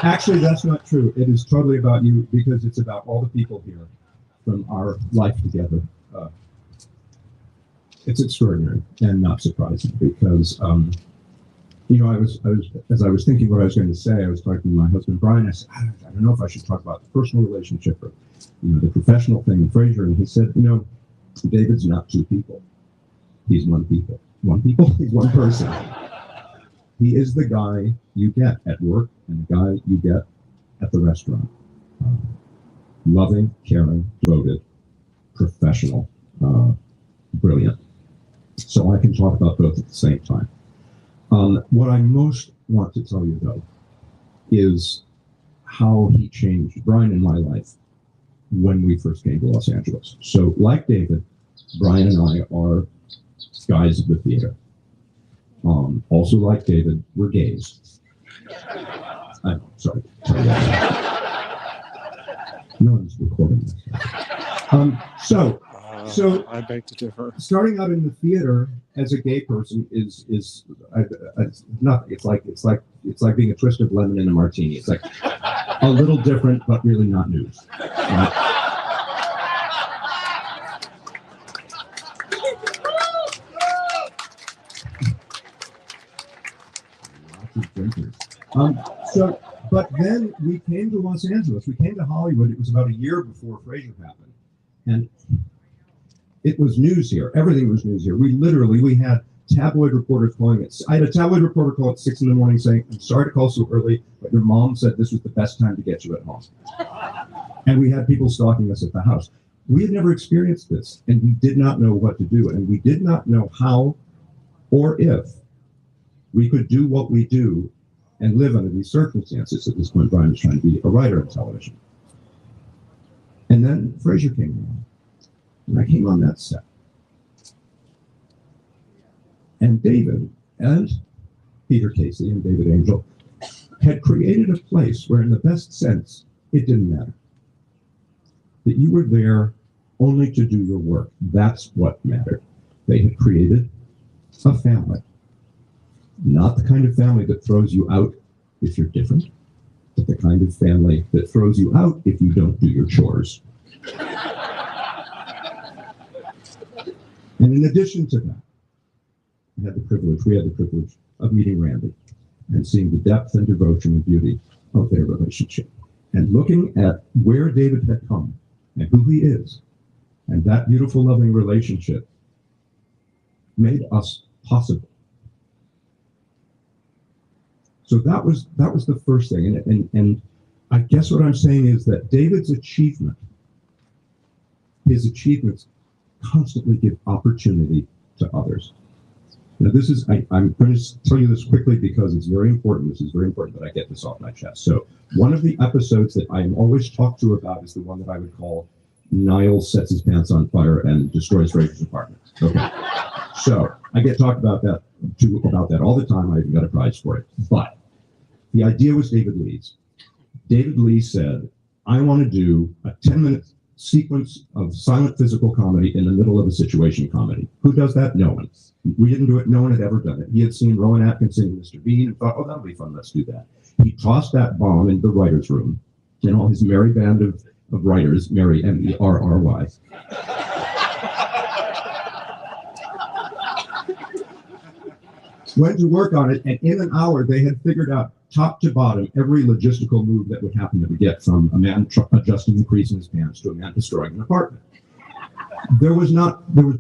Actually, that's not true. It is totally about you because it's about all the people here from our life together. It's extraordinary and not surprising because, as I was thinking what I was going to say, I was talking to my husband Brian. I said, I don't know if I should talk about the personal relationship or, the professional thing in Frasier. And he said, David's not two people. He's one people. One people? He's one person. He is the guy you get at work and the guy you get at the restaurant. Loving, caring, devoted, professional, brilliant. So I can talk about both at the same time. What I most want to tell you, though, is how he changed Brian in my life when we first came to Los Angeles. So, like David, Brian and I are guys of the theater. Also, like David, we're gays. I'm sorry. No one's recording this. So I beg to differ. Starting out in the theater as a gay person is nothing. It's like being a twisted lemon in a martini. It's like a little different, but really not news. Lots of drinkers. But then we came to Los Angeles. We came to Hollywood. It was about a year before Frasier happened, and it was news here. Everything was news here. We had tabloid reporters calling it. I had a tabloid reporter call at 6 a.m. saying, "I'm sorry to call so early, but your mom said this was the best time to get you at home." And we had people stalking us at the house. We had never experienced this, and we did not know what to do, and we did not know how or if we could do what we do and live under these circumstances. At this point, Brian was trying to be a writer on television. And then Frasier came along. And I came on that set. And David and Peter Casey and David Angel had created a place where, in the best sense, it didn't matter. That you were there only to do your work. That's what mattered. They had created a family. Not the kind of family that throws you out if you're different, but the kind of family that throws you out if you don't do your chores. And in addition to that, we had the privilege of meeting Randy and seeing the depth and devotion and beauty of their relationship. And looking at where David had come and who he is, and that beautiful, loving relationship made us possible. So that was the first thing. And I guess what I'm saying is that David's his achievements constantly give opportunity to others. Now, I'm going to tell you this quickly because it's very important. This is very important that I get this off my chest. So one of the episodes that I'm always talked to about is the one that I would call Niles sets his pants on fire and destroys Frasier's apartment. Okay. So I get talked about that all the time. I even got a prize for it. But the idea was David Lee's. David Lee said, I want to do a 10-minute sequence of silent physical comedy in the middle of a situation comedy. Who does that? No one. We didn't do it. No one had ever done it. He had seen Rowan Atkinson and Mr. Bean and thought, oh, that'll be fun. Let's do that. He tossed that bomb into the writer's room, and all his merry band of writers, Merry, M-E-R-R-Y, went to work on it, and in an hour, they had figured out top to bottom every logistical move that would happen that would get from a man adjusting the crease in his pants to a man destroying an apartment. There was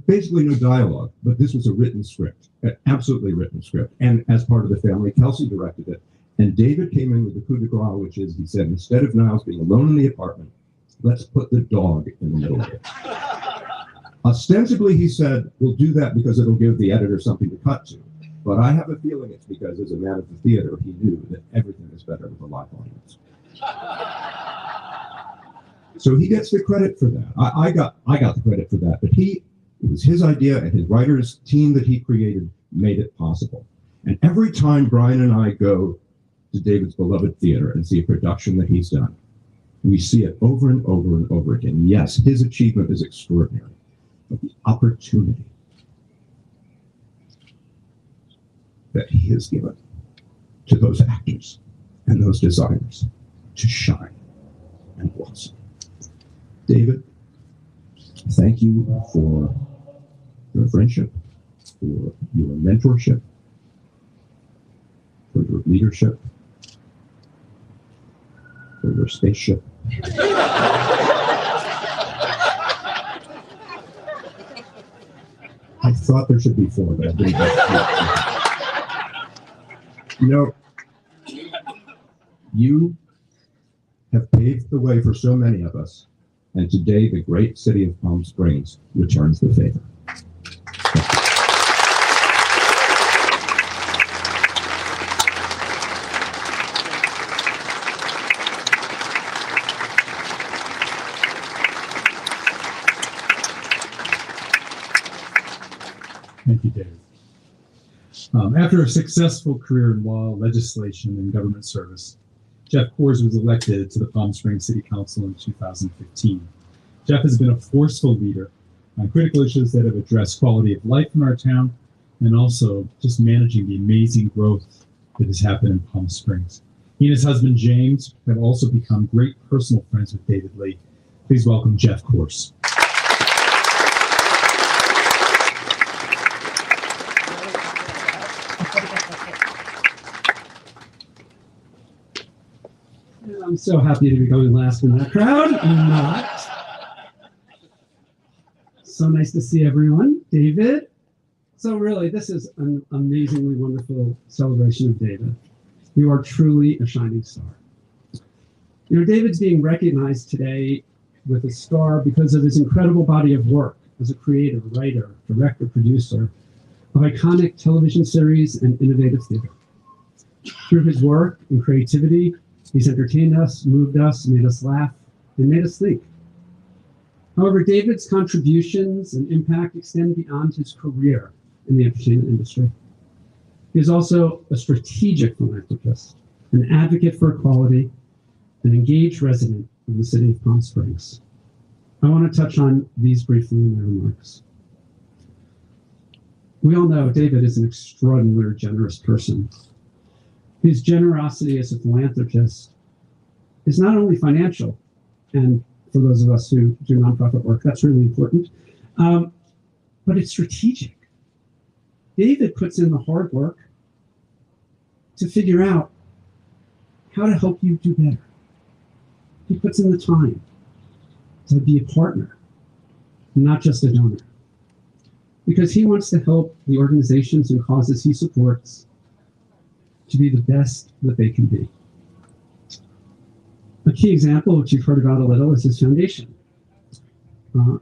basically no dialogue, but this was a written script, an absolutely written script. And as part of the family, Kelsey directed it. And David came in with the coup de grace, which is, he said, instead of Niles being alone in the apartment, let's put the dog in the middle of it. Ostensibly, he said, we'll do that because it'll give the editor something to cut to. But I have a feeling it's because as a man of the theater, he knew that everything is better with a live audience. So he gets the credit for that. I got the credit for that, but it was his idea, and his writers team that he created made it possible. And every time Brian and I go to David's beloved theater and see a production that he's done, we see it over and over and over again. Yes, his achievement is extraordinary, but the opportunity that he has given to those actors and those designers to shine and blossom. David, thank you for your friendship, for your mentorship, for your leadership, for your spaceship. I thought there should be 4, but I didn't. You know, you have paved the way for so many of us, and today the great city of Palm Springs returns the favor. Thank you, David. After a successful career in law, legislation, and government service, Geoff Coors was elected to the Palm Springs City Council in 2015. Geoff has been a forceful leader on critical issues that have addressed quality of life in our town and also just managing the amazing growth that has happened in Palm Springs. He and his husband, James, have also become great personal friends with David Lee. Please welcome Geoff Coors. I'm so happy to be going last in that crowd. I'm not. So nice to see everyone. David. So really, this is an amazingly wonderful celebration of David. You are truly a shining star. You know, David's being recognized today with a star because of his incredible body of work as a creator, writer, director, producer of iconic television series and innovative theater. Through his work and creativity, he's entertained us, moved us, made us laugh, and made us think. However, David's contributions and impact extend beyond his career in the entertainment industry. He is also a strategic philanthropist, an advocate for equality, an engaged resident of the city of Palm Springs. I want to touch on these briefly in my remarks. We all know David is an extraordinarily generous person. His generosity as a philanthropist is not only financial, and for those of us who do nonprofit work, that's really important, but it's strategic. David puts in the hard work to figure out how to help you do better. He puts in the time to be a partner, not just a donor, because he wants to help the organizations and causes he supports to be the best that they can be. A key example, which you've heard about a little, is his foundation.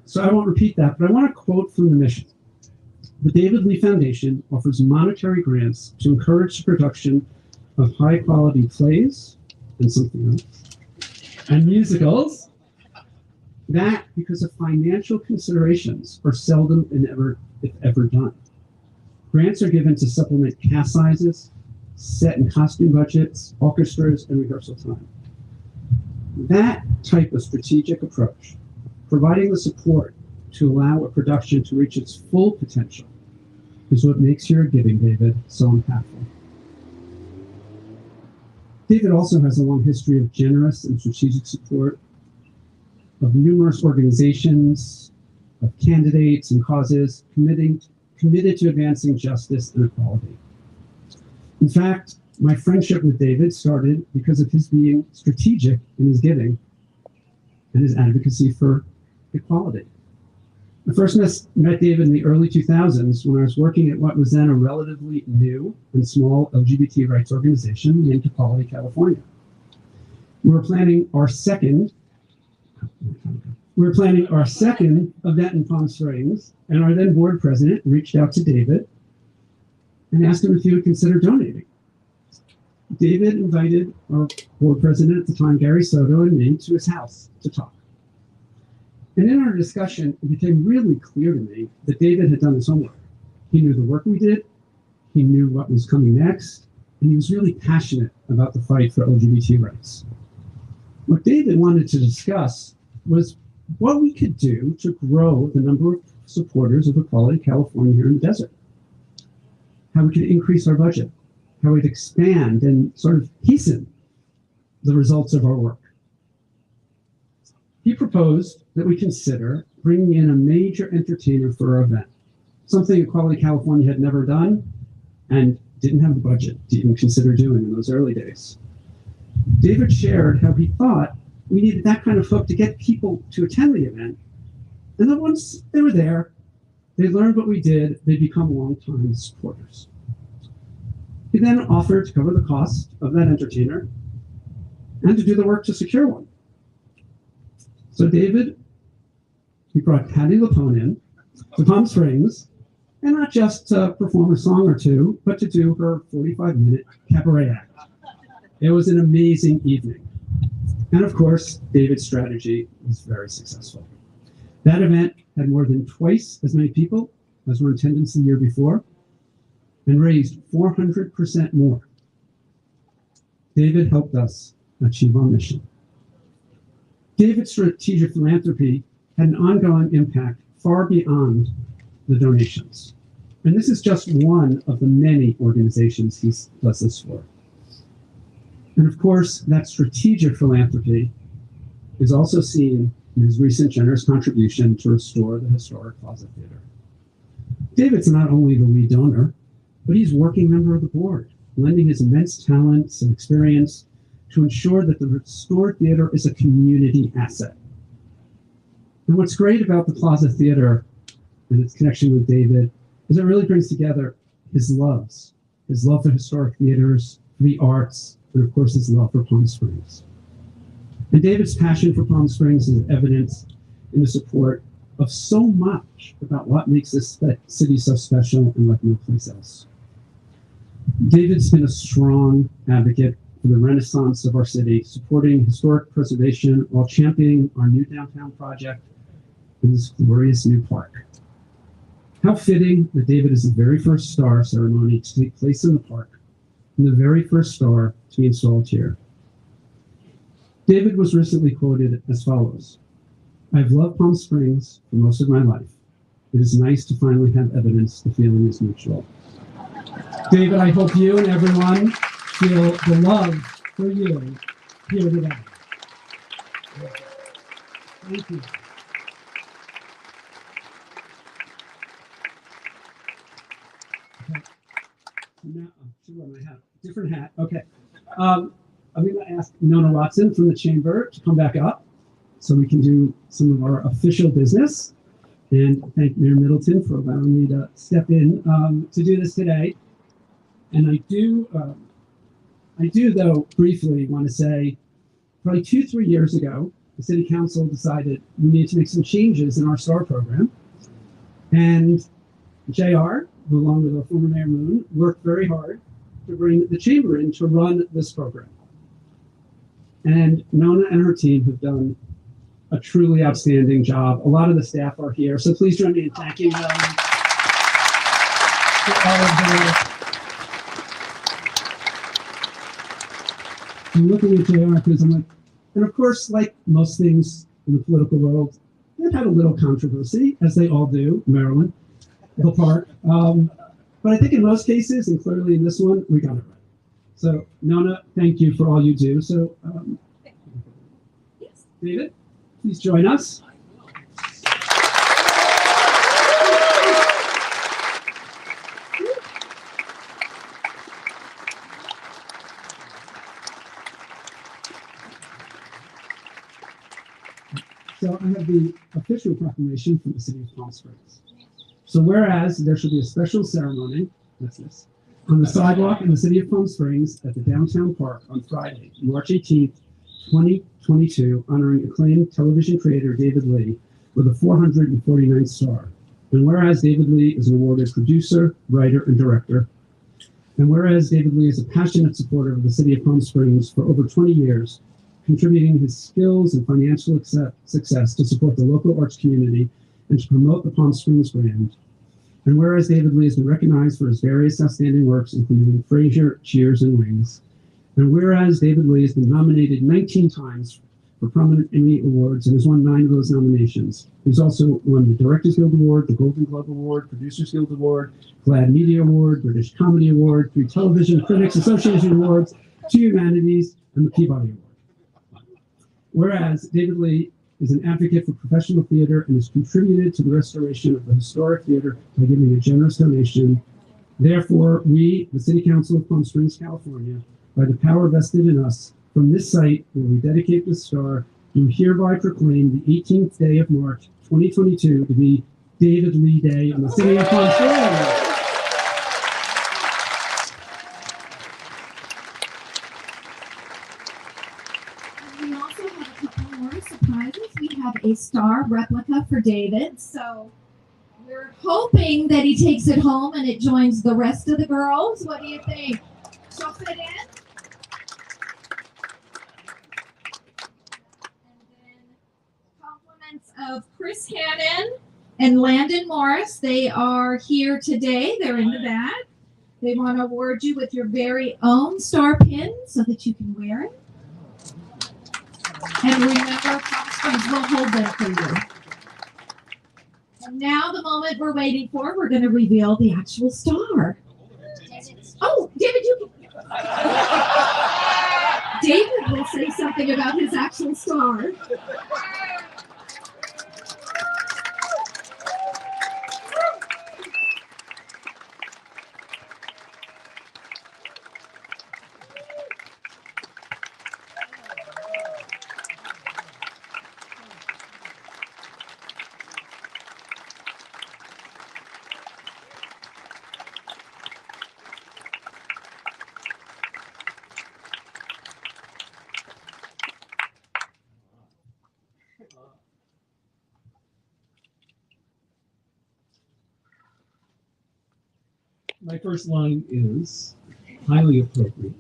So I won't repeat that, but I want to quote from the mission. The David Lee Foundation offers monetary grants to encourage the production of high-quality plays and something else, and musicals that, because of financial considerations, are seldom and if ever done. Grants are given to supplement cast sizes, set and costume budgets, orchestras, and rehearsal time. That type of strategic approach, providing the support to allow a production to reach its full potential, is what makes your giving, David, so impactful. David also has a long history of generous and strategic support of numerous organizations, of candidates and causes committed to advancing justice and equality. In fact, my friendship with David started because of his being strategic in his giving and his advocacy for equality. I first met David in the early 2000s when I was working at what was then a relatively new and small LGBT rights organization named Equality California. We were planning our second event in Palm Springs, and our then board president reached out to David and asked him if he would consider donating. David invited our board president at the time, Gary Soto, and me to his house to talk. And in our discussion, it became really clear to me that David had done his homework. He knew the work we did, he knew what was coming next, and he was really passionate about the fight for LGBT rights. What David wanted to discuss was what we could do to grow the number of supporters of Equality California here in the desert. How we could increase our budget, how we'd expand and sort of hasten the results of our work. He proposed that we consider bringing in a major entertainer for our event, something Equality California had never done and didn't have the budget to even consider doing in those early days. David shared how he thought we needed that kind of hook to get people to attend the event. And then once they were there, they learned what we did, they'd become longtime supporters. He then offered to cover the cost of that entertainer and to do the work to secure one. So David, he brought Patti LuPone in to Palm Springs, and not just to perform a song or two, but to do her 45-minute cabaret act. It was an amazing evening. And of course, David's strategy was very successful. That event had more than twice as many people as were in attendance the year before, and raised 400% more. David helped us achieve our mission. David's strategic philanthropy had an ongoing impact far beyond the donations. And this is just one of the many organizations he does this for. And of course, that strategic philanthropy is also seen in his recent generous contribution to restore the historic Plaza Theater. David's not only the lead donor, but he's a working member of the board, lending his immense talents and experience to ensure that the restored theater is a community asset. And what's great about the Plaza Theater and its connection with David is it really brings together his love for historic theaters, the arts, and of course his love for Palm Springs. And David's passion for Palm Springs is evidenced in the support of so much about what makes this city so special and like no place else. David's been a strong advocate for the renaissance of our city, supporting historic preservation while championing our new downtown project in this glorious new park. How fitting that David is the very first star ceremony to take place in the park, and the very first star to be installed here. David was recently quoted as follows: "I've loved Palm Springs for most of my life. It is nice to finally have evidence the feeling is mutual." David, I hope you and everyone feel the love for you here today. Thank you. Okay. Now, what do I have? Different hat. Okay. I'm going to ask Nona Watson from the Chamber to come back up so we can do some of our official business. And thank Mayor Middleton for allowing me to step in to do this today. And I do though, briefly want to say, probably 2-3 years ago, the City Council decided we needed to make some changes in our STAR program. And JR, who along with our former Mayor Moon, worked very hard to bring the Chamber in to run this program. And Nona and her team have done a truly outstanding job. A lot of the staff are here, so please join me in thanking them for all of their. I'm looking at JR because I'm like, and of course, like most things in the political world, they've had a little controversy, as they all do, Maryland, the park. But I think in most cases, and clearly in this one, we got it right. So Nona, thank you for all you do. So Yes. David, please join us. So I have the official proclamation from the City of Palm Springs. So whereas there should be a special ceremony, that's this, on the sidewalk in the City of Palm Springs at the downtown park on Friday, March 18th, 2022, honoring acclaimed television creator David Lee with a 449th star. And whereas David Lee is an awarded producer, writer, and director, And whereas David Lee is a passionate supporter of the city of Palm Springs for over 20 years, contributing his skills and financial success to support the local arts community and to promote the Palm Springs brand. And whereas David Lee has been recognized for his various outstanding works, including Frasier, Cheers, and Wings. And whereas David Lee has been nominated 19 times for prominent Emmy Awards and has won 9 of those nominations. He's also won the Directors Guild Award, the Golden Globe Award, Producers Guild Award, GLAAD Media Award, British Comedy Award, 3 Television Critics Association Awards, 2 Humanities, and the Peabody Award. Whereas David Lee is an advocate for professional theater and has contributed to the restoration of the historic theater by giving a generous donation. Therefore, we, the City Council of Palm Springs, California, by the power vested in us, from this site where we dedicate this star, do hereby proclaim the 18th day of March 2022 to be David Lee Day in the city of Palm Springs. We also have a couple more surprises. We have a star replica for David, so we're hoping that he takes it home and it joins the rest of the girls. What do you think? She'll fit in? Of Chris Hannon and Landon Morris. They are here today. They're in the back. They want to award you with your very own star pin so that you can wear it. And remember, Palm Springs will hold them for you. And now the moment we're waiting for, we're going to reveal the actual star. Oh, David, you can... David will say something about his actual star. My first line is highly appropriate.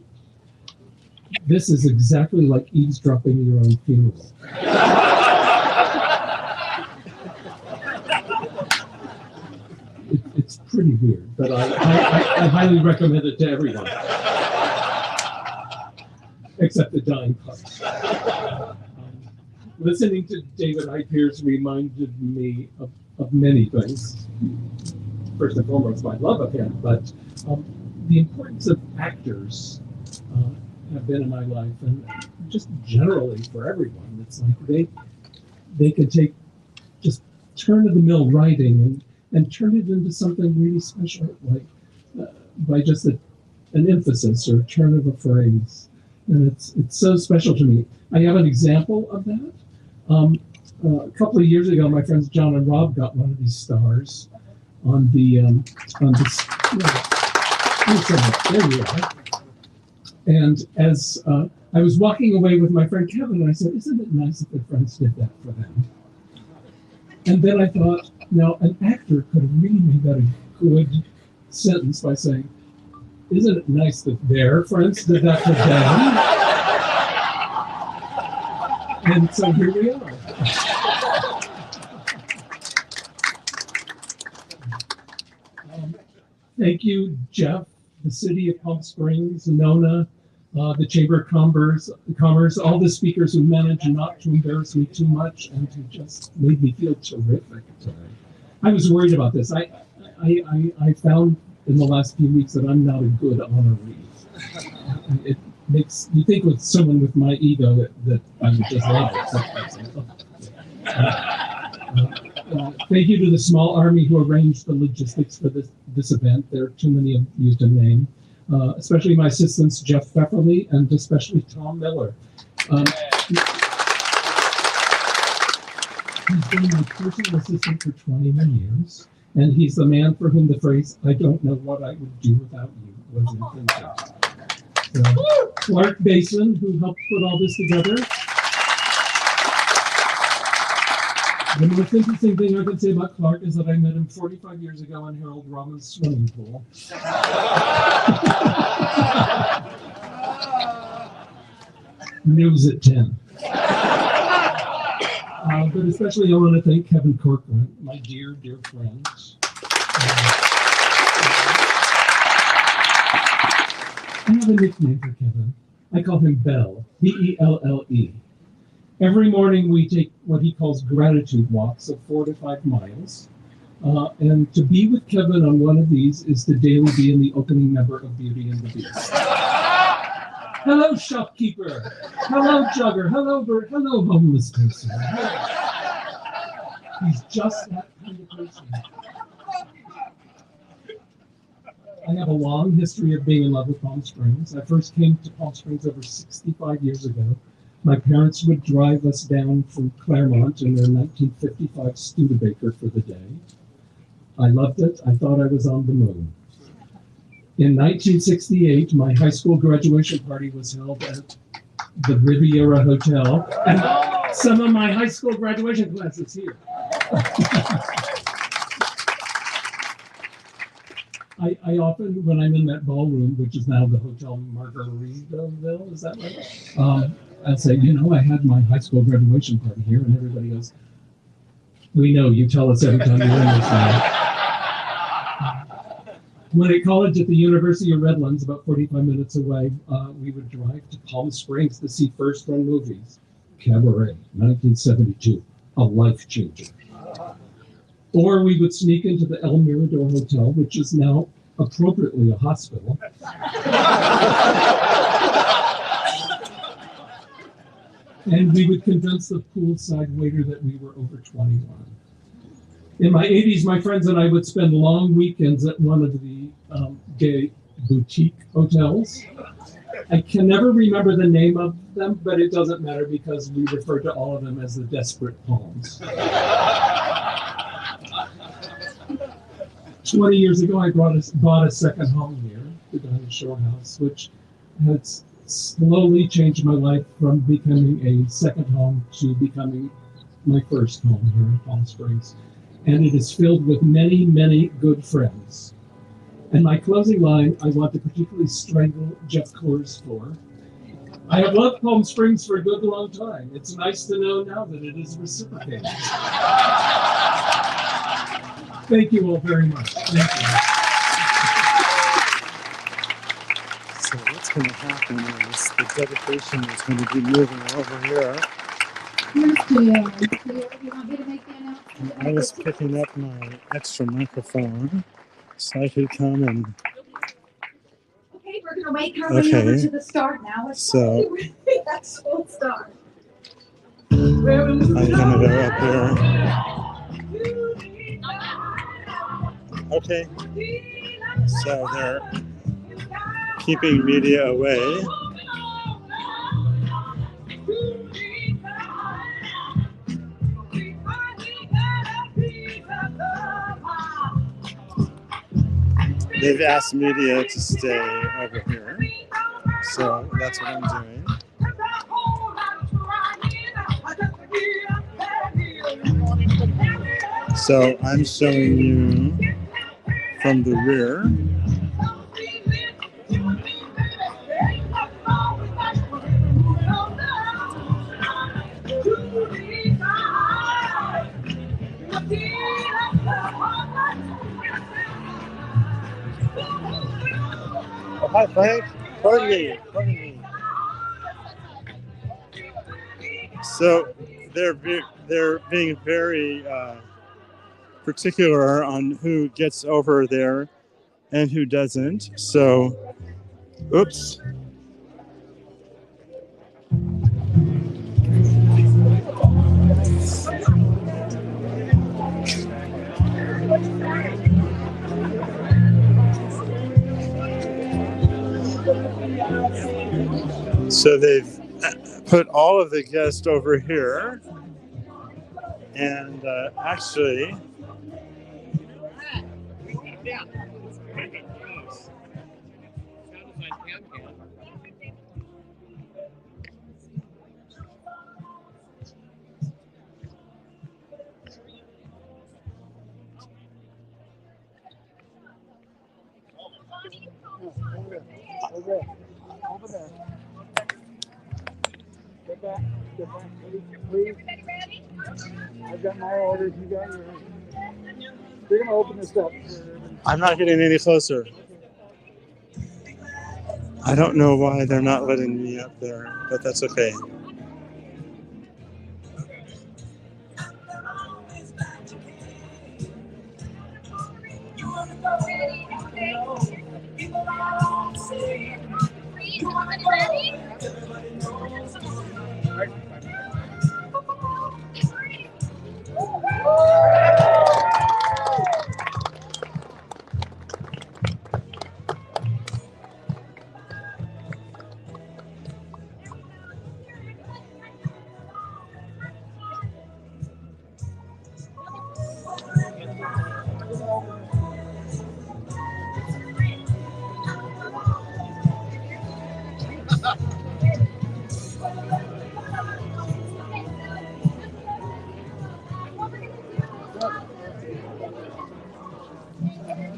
This is exactly like eavesdropping your own funeral. It's pretty weird, but I highly recommend it to everyone, except the dying part. Listening to David Hyde Pierce reminded me of many things. First and foremost, my love of him, but the importance of actors have been in my life, and just generally for everyone. It's like they could take just turn-of-the-mill writing and turn it into something really special, like by just an emphasis or turn of a phrase, and it's so special to me. I have an example of that. A couple of years ago, my friends John and Rob got one of these stars on the there you are. And as I was walking away with my friend Kevin, I said, "Isn't it nice if their friends did that for them?" And then I thought, now an actor could have really made that a good sentence by saying, "Isn't it nice that their friends did that for them?" And so here we are. Thank you, Geoff, the City of Palm Springs, Nona, the Chamber of Commerce, all the speakers who managed not to embarrass me too much and who just made me feel terrific today. I was worried about this. I found in the last few weeks that I'm not a good honoree. It makes you think with someone with my ego that I would just love it. Thank you to the small army who arranged the logistics for this event. There are too many of you to name, especially my assistants, Geoff Pepperly, and especially Tom Miller. He's been my personal assistant for 21 years, and he's the man for whom the phrase, "I don't know what I would do without you," was invented. Clark Basin, who helped put all this together. The most interesting thing I can say about Clark is that I met him 45 years ago in Harold Robbins' swimming pool. News at 10. But especially I want to thank Kevin Corcoran, my dear, dear friend. I have a nickname for Kevin. I call him Bell, B-E-L-L-E. Every morning we take what he calls gratitude walks of 4 to 5 miles. And to be with Kevin on one of these is to daily be in the opening number of Beauty and the Beast. Hello, shopkeeper. Hello, jogger. Hello, bird. Hello, homeless person. He's just that kind of person. I have a long history of being in love with Palm Springs. I first came to Palm Springs over 65 years ago. My parents would drive us down from Claremont in their 1955 Studebaker for the day. I loved it. I thought I was on the moon. In 1968, my high school graduation party was held at the Riviera Hotel, and some of my high school graduation classes here. I often, when I'm in that ballroom, which is now the Hotel Margaritaville, is that right? I'd say, you know, I had my high school graduation party here, and everybody goes, we know, you tell us every time you're in this now. When at college at the University of Redlands, about 45 minutes away, we would drive to Palm Springs to see first-run movies. Cabaret, 1972, a life changer. Or we would sneak into the El Mirador Hotel, which is now appropriately a hospital. And we would convince the poolside waiter that we were over 21. In my 80s, my friends and I would spend long weekends at one of the gay boutique hotels. I can never remember the name of them, but it doesn't matter because we refer to all of them as the Desperate Palms. 20 years ago, I bought a second home here, the Diamond Shore House, which has slowly changed my life from becoming a second home to becoming my first home here in Palm Springs. And it is filled with many, many good friends. And my closing line, I want to particularly strangle Jeff Coors for. I have loved Palm Springs for a good long time. It's nice to know now that it is reciprocated. Thank you all very much. Thank you. So what's going to happen is the dedication is going to be moving over here. Here's Geoff. Geoff, you want me to make the announcement? I was picking up my extra microphone so I could come and... Okay, we're going to wait Carly over to the start now. Let's So that's full start. I'm going to go up here. Okay. So they're keeping media away. They've asked media to stay over here, so that's what I'm doing. So I'm showing you from the rear. Oh, hi, Frank. Pardon me. So they're being very particular on who gets over there and who doesn't. So, oops. So they've put all of the guests over here, and actually, Please. I've got my orders. You got yours. We're gonna open this up. I'm not getting any closer. I don't know why they're not letting me up there, but that's okay.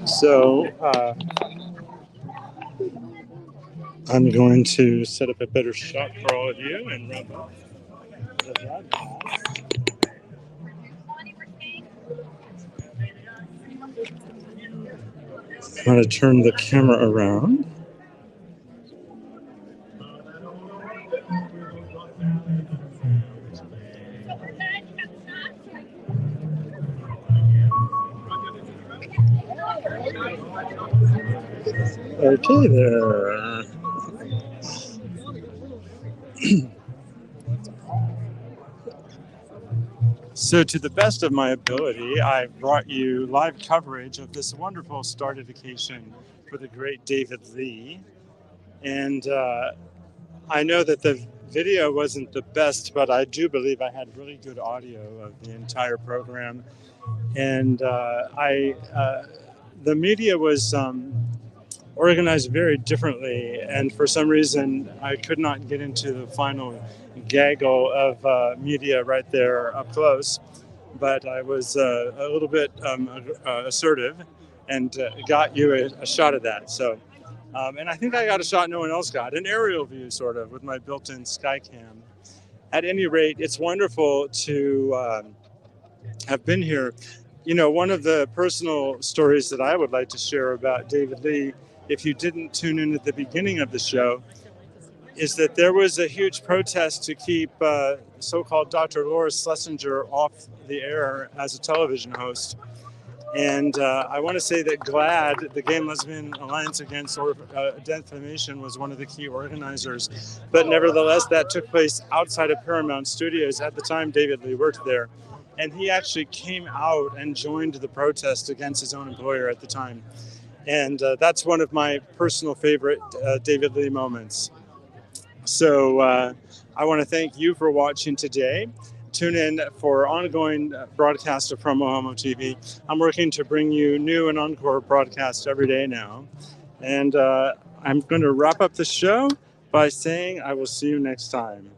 So I'm going to set up a better shot for all of you and wrap up the broadcast. I'm going to turn the camera around. Okay there. So to the best of my ability, I brought you live coverage of this wonderful starification for the great David Lee. And I know that the video wasn't the best, but I do believe I had really good audio of the entire program. And the media was organized very differently, and for some reason I could not get into the final gaggle of media right there up close, but I was a little bit assertive and got you a shot of that. So, and I think I got a shot no one else got, an aerial view sort of with my built-in Skycam. At any rate, it's wonderful to have been here. You know, one of the personal stories that I would like to share about David Lee, if you didn't tune in at the beginning of the show, is that there was a huge protest to keep so-called Dr. Laura Schlesinger off the air as a television host. And I want to say that GLAAD, the Gay and Lesbian Alliance Against Defamation, was one of the key organizers. But nevertheless, that took place outside of Paramount Studios. At the time, David Lee worked there. And he actually came out and joined the protest against his own employer at the time. And that's one of my personal favorite David Lee moments. So I want to thank you for watching today. Tune in for ongoing broadcasts of PromoHomo.TV. I'm working to bring you new and encore broadcasts every day now. And I'm going to wrap up the show by saying I will see you next time.